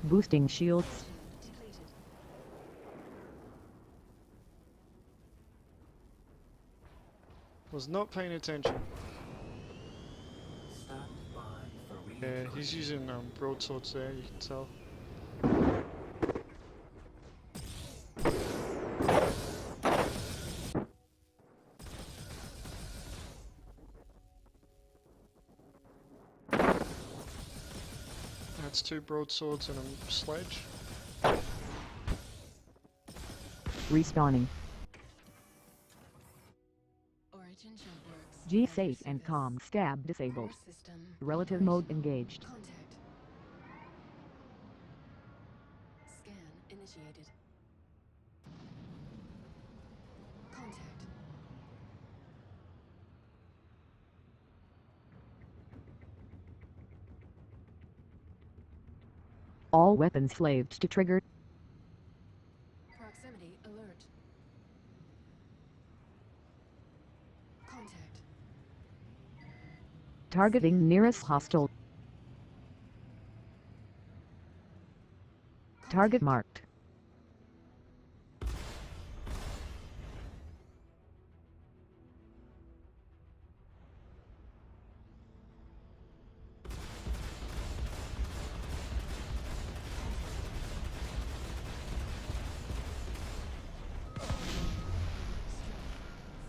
Boosting shields. Depleted. Was not paying attention. Stand by for Yeah, reintegration. he's using broadswords there, you can tell. That's 2 broadswords and a sledge. Respawning. Origin jump works. G at your safe and service. comm scab disabled. Core system Relative mode operational. engaged. Contact. Scan initiated. Contact. All weapons slaved to trigger. Proximity alert. Contact. Targeting nearest hostile. Target Contact. marked.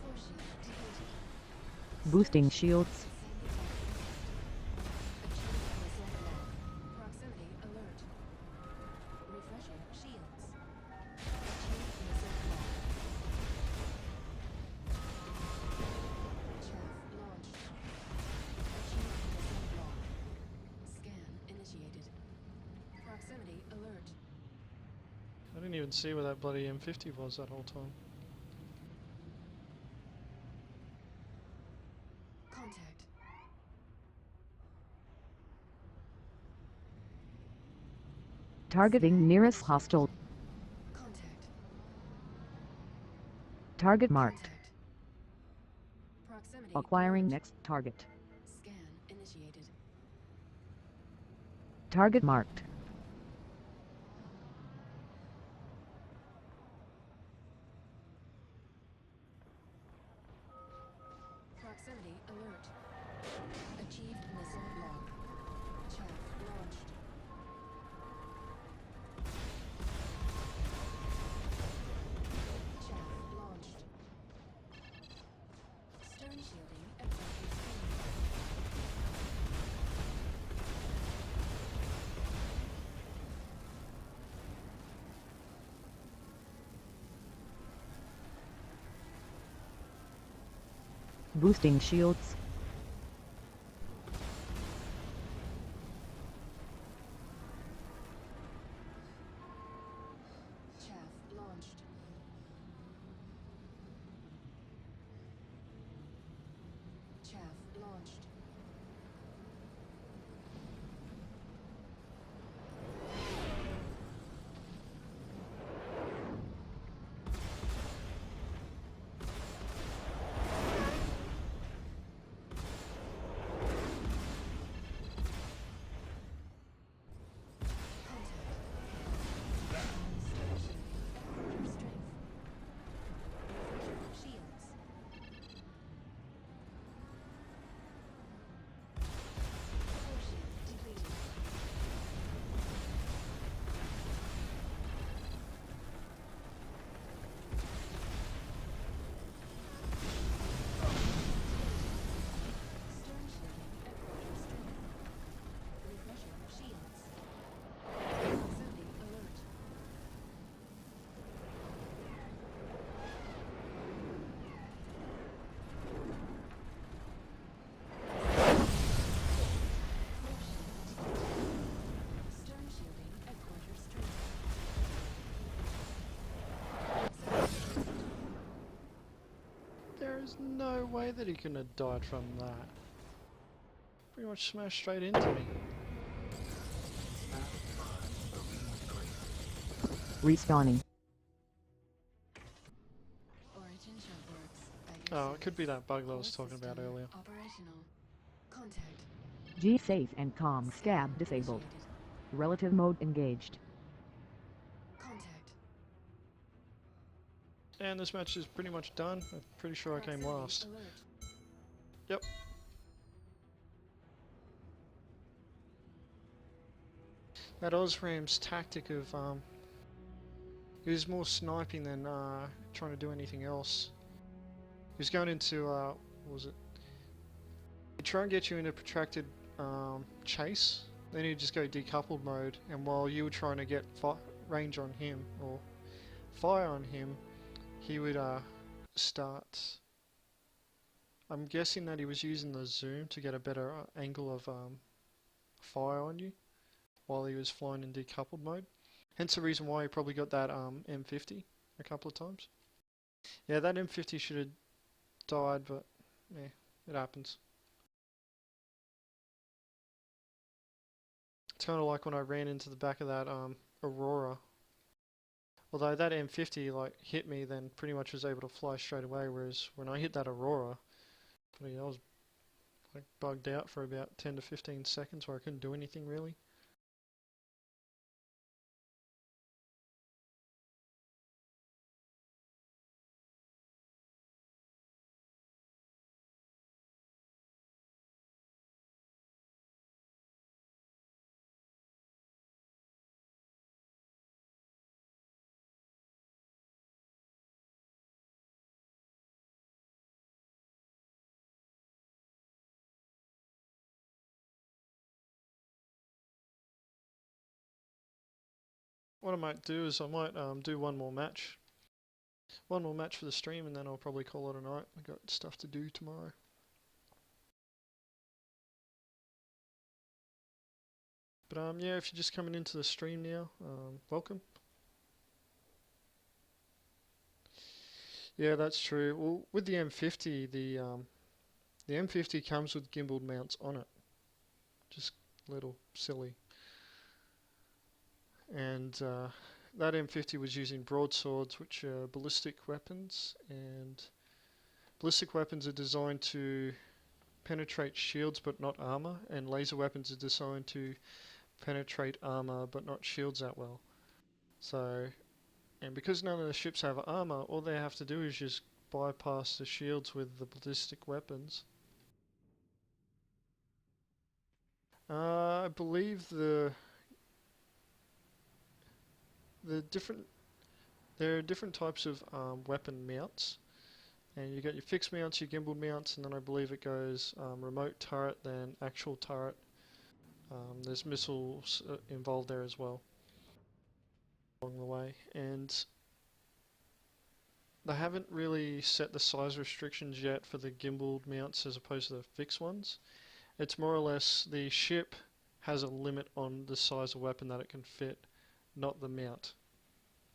Force shield depleted. Boosting shields. Proximity alert. Refreshing shields. Achieved missile block. Chaff launched. Achieved missile block. Scan initiated. Proximity alert. I didn't even see where that bloody M50 was that whole time. Contact. Targeting nearest hostile. Contact. Target marked. Contact. Proximity Acquiring alert. next target. Scan initiated. Target marked. Proximity alert. Achieved missile block. Chaff launched. Chaff launched. Stern shielding at weapon speed. Boosting shields. Chaff launched. Chaff launched. There's no way that he couldn't have died from that. Pretty much smashed straight into me. Respawning. Origin jump works at your Oh, it could be service. that bug that I was Core talking about system earlier. Operational. Contact. G safe and comm scab disabled. Initiated. Relative mode engaged. Contact. And this match is pretty much done. I'm pretty sure I came Proximity last. alert. Yep. That Osram's tactic of he was more sniping than trying to do anything else. He was going into what was it? He'd try and get you in a protracted chase, then he'd just go decoupled mode, and while you were trying to get range on him or fire on him, he would start. I'm guessing that he was using the zoom to get a better angle of fire on you while he was flying in decoupled mode. Hence the reason why he probably got that M50 a couple of times. Yeah, that M50 should have died, but yeah, it happens. It's kind of like when I ran into the back of that Aurora. Although that M50 like hit me, then pretty much was able to fly straight away. Whereas when I hit that Aurora, I was like bugged out for about 10 to 15 seconds where I couldn't do anything really. What I might do is I might do one more match. One more match for the stream, and then I'll probably call it a night. I've got stuff to do tomorrow. But yeah, if you're just coming into the stream now, welcome. Yeah, that's true. Well, with the M50, the M50 comes with gimbal mounts on it. Just a little silly. And that M50 was using broadswords, which are ballistic weapons, and ballistic weapons are designed to penetrate shields but not armor, and laser weapons are designed to penetrate armor but not shields that well. So, and because none of the ships have armor, all they have to do is just bypass the shields with the ballistic weapons. I believe the different there are different types of weapon mounts, and you got your fixed mounts, your gimbal mounts, and then I believe it goes remote turret, then actual turret. There's missiles involved there as well along the way, and they haven't really set the size restrictions yet for the gimbal mounts as opposed to the fixed ones. It's more or less the ship has a limit on the size of weapon that it can fit, not the mount,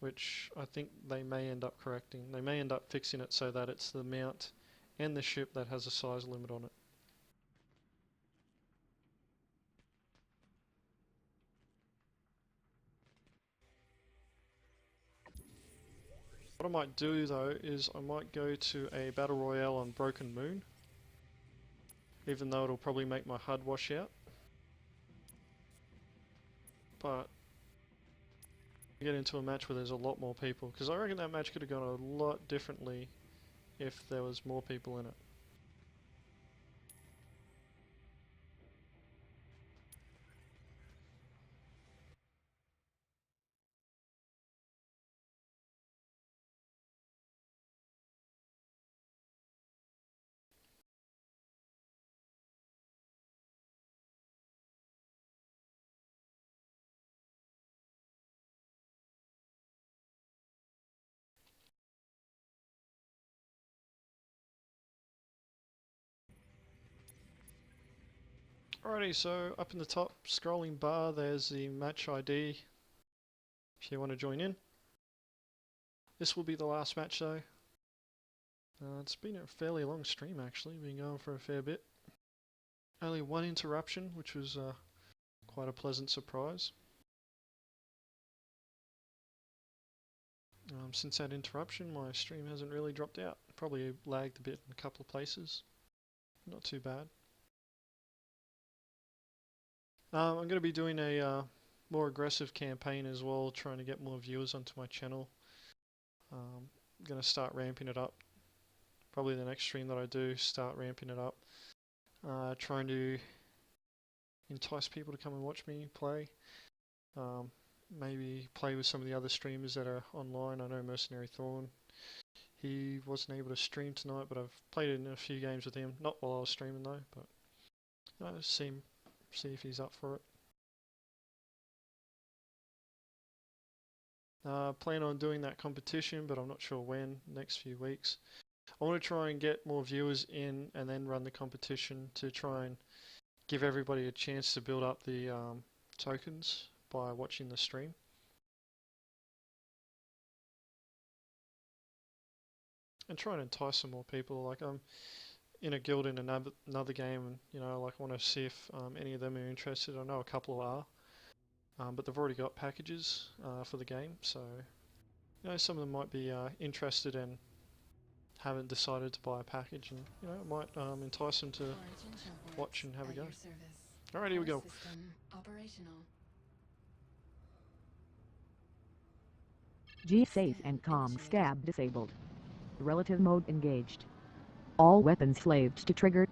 which I think they may end up correcting. They may end up fixing it so that it's the mount and the ship that has a size limit on it. What I might do though is I might go to a battle royale on Broken Moon, even though it'll probably make my HUD wash out. But get into a match where there's a lot more people, because I reckon that match could have gone a lot differently if there was more people in it. Alrighty, so up in the top scrolling bar there's the match ID if you want to join in. This will be the last match though. It's been a fairly long stream actually, been going for a fair bit. Only one interruption, which was quite a pleasant surprise. Since that interruption my stream hasn't really dropped out. Probably lagged a bit in a couple of places. Not too bad. I'm going to be doing a more aggressive campaign as well, trying to get more viewers onto my channel. Gonna start ramping it up. Probably the next stream that I do, start ramping it up. Trying to entice people to come and watch me play. Maybe play with some of the other streamers that are online. I know Mercenary Thorn. He wasn't able to stream tonight, but I've played in a few games with him. Not while I was streaming though, but see if he's up for it. Plan on doing that competition, but I'm not sure when. Next few weeks. I want to try and get more viewers in, and then run the competition to try and give everybody a chance to build up the tokens by watching the stream. And try and entice some more people. Like I'm in a guild in another game, and like I want to see if any of them are interested. I know a couple are, but they've already got packages for the game, so some of them might be interested and haven't decided to buy a package, and it might entice them to watch and have a go. Alright, here we go. G-Safe and Calm Stab disabled. Relative mode engaged. All weapons slaved to trigger.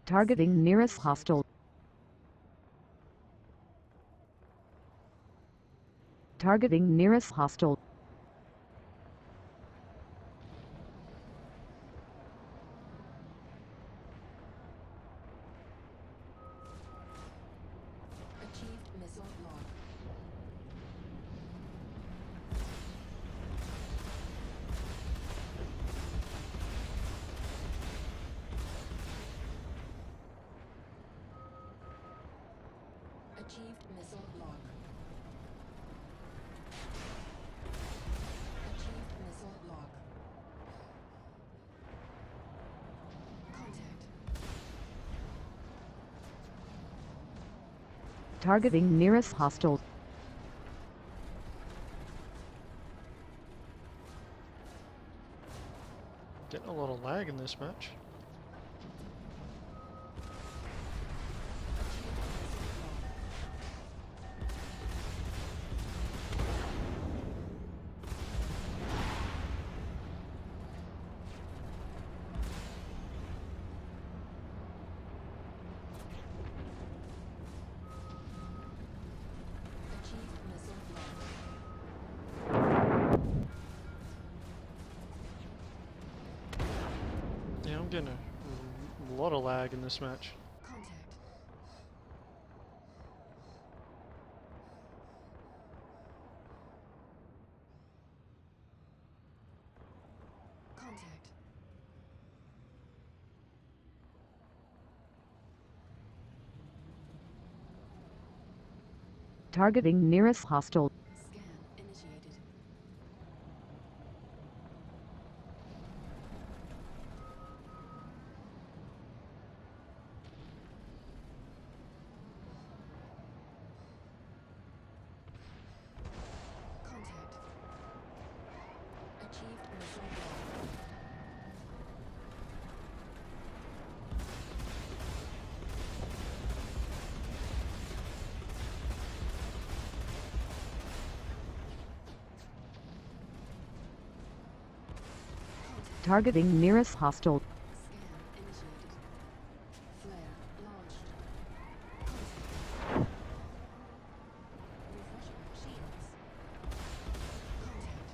Targeting nearest hostile. Targeting nearest hostile. Achieved missile lock. Achieved missile lock. Achieved missile lock. Contact. Targeting nearest hostile. Getting a lot of lag in this match. Achieved missile lock. Yeah, I'm getting a lot of lag in this match. Contact. Contact. Targeting nearest hostile. Scan initiated. Contact. Achieved missile lock. Targeting nearest hostile. Scan initiated. Flare launched. Refreshing shields. Contact.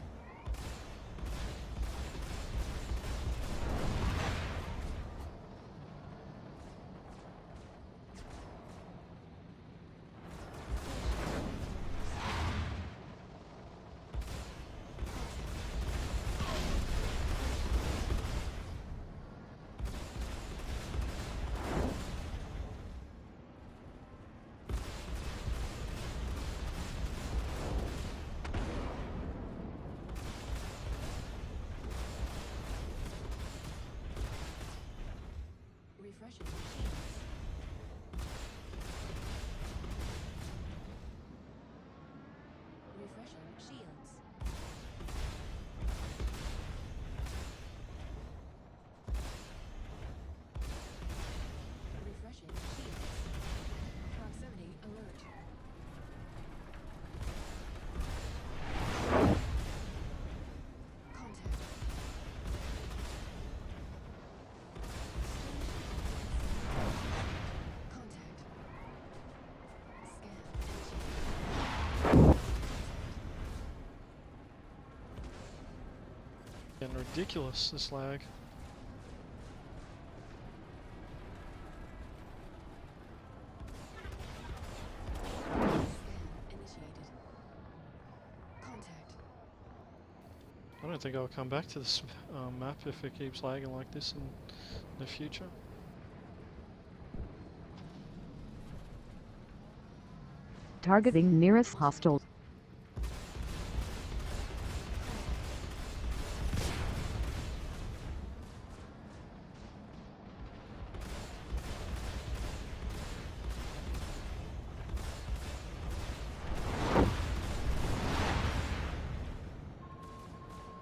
getting ridiculous, this lag. Scan initiated. Contact. I don't think I'll come back to this map if it keeps lagging like this in the future. Targeting nearest hostile.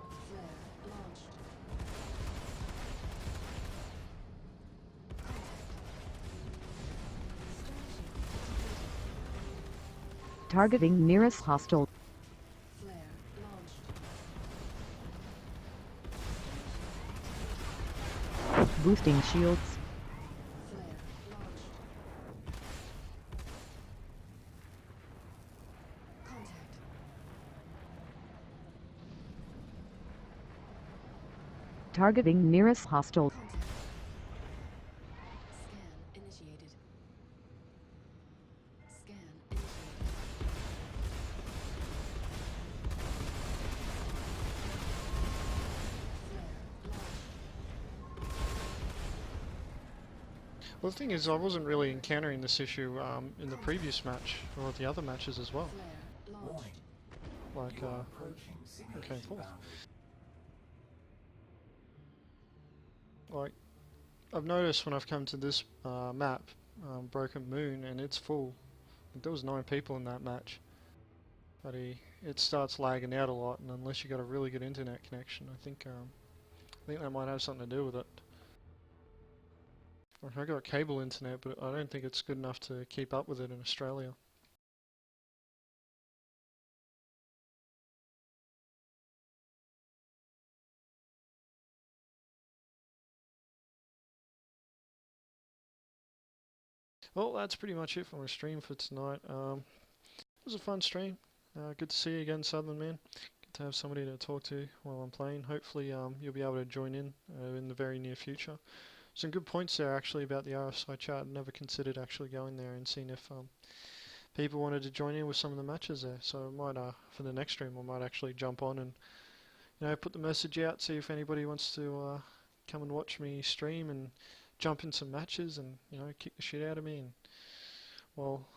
Flare launched. Contact. Targeting nearest hostile. Flare launched. Boosting shields. Flare launched. Contact. Targeting nearest hostile. Contact. Scan initiated. Scan initiated. Flare launched. Well, the thing is, I wasn't really encountering this issue in the previous match, or the other matches as well. Flare launched. Warning. Like, You are approaching simulation forth. boundaries. like, I've noticed when I've come to this map, Broken Moon, and it's full. There was 9 people in that match. But it starts lagging out a lot, and unless you got a really good internet connection, I think that might have something to do with it. Like, I got cable internet, but I don't think it's good enough to keep up with it in Australia. Well, that's pretty much it for my stream for tonight. It was a fun stream. Good to see you again, Southern Man. Good to have somebody to talk to while I'm playing. Hopefully you'll be able to join in the very near future. Some good points there actually about the RSI chart. Never considered actually going there and seeing if people wanted to join in with some of the matches there. So I might, for the next stream, I might actually jump on and put the message out, see if anybody wants to come and watch me stream and jump in some matches and kick the shit out of me and while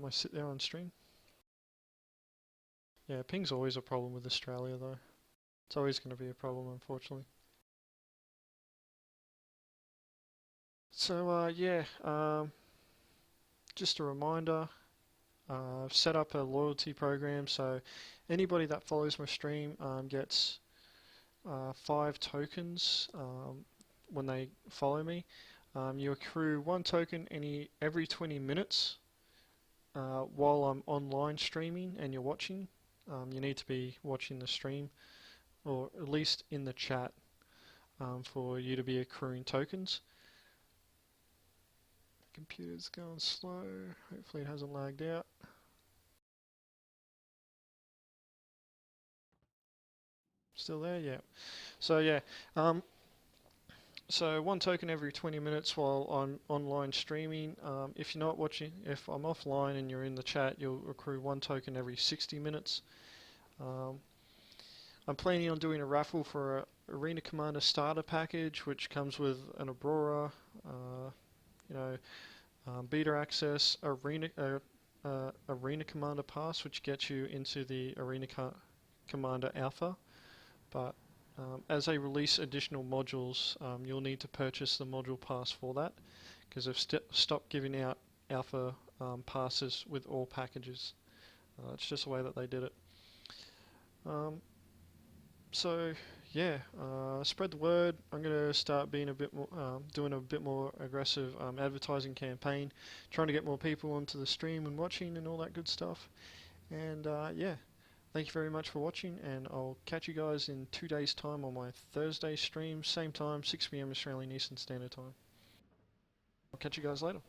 I sit there on stream. Yeah, ping's always a problem with Australia though. It's always going to be a problem, unfortunately. So yeah, just a reminder, I've set up a loyalty program, so anybody that follows my stream gets 5 tokens when they follow me. You accrue 1 token every 20 minutes while I'm online streaming and you're watching. You need to be watching the stream, or at least in the chat, for you to be accruing tokens. The computer's going slow. Hopefully it hasn't lagged out. Still there? Yeah. So yeah. So 1 token every 20 minutes while I'm online streaming. If you're not watching, if I'm offline and you're in the chat, you'll accrue 1 token every 60 minutes. I'm planning on doing a raffle for a Arena Commander starter package, which comes with an Aurora, beta access, Arena Commander pass, which gets you into the Arena Commander Alpha. But as they release additional modules, you'll need to purchase the module pass for that, because they've stopped giving out Alpha passes with all packages. It's just the way that they did it. So yeah, spread the word. I'm going to start being a bit more, doing a bit more aggressive advertising campaign, trying to get more people onto the stream and watching and all that good stuff. And yeah, thank you very much for watching, and I'll catch you guys in 2 days' time on my Thursday stream, same time, 6 PM Australian Eastern Standard Time. I'll catch you guys later.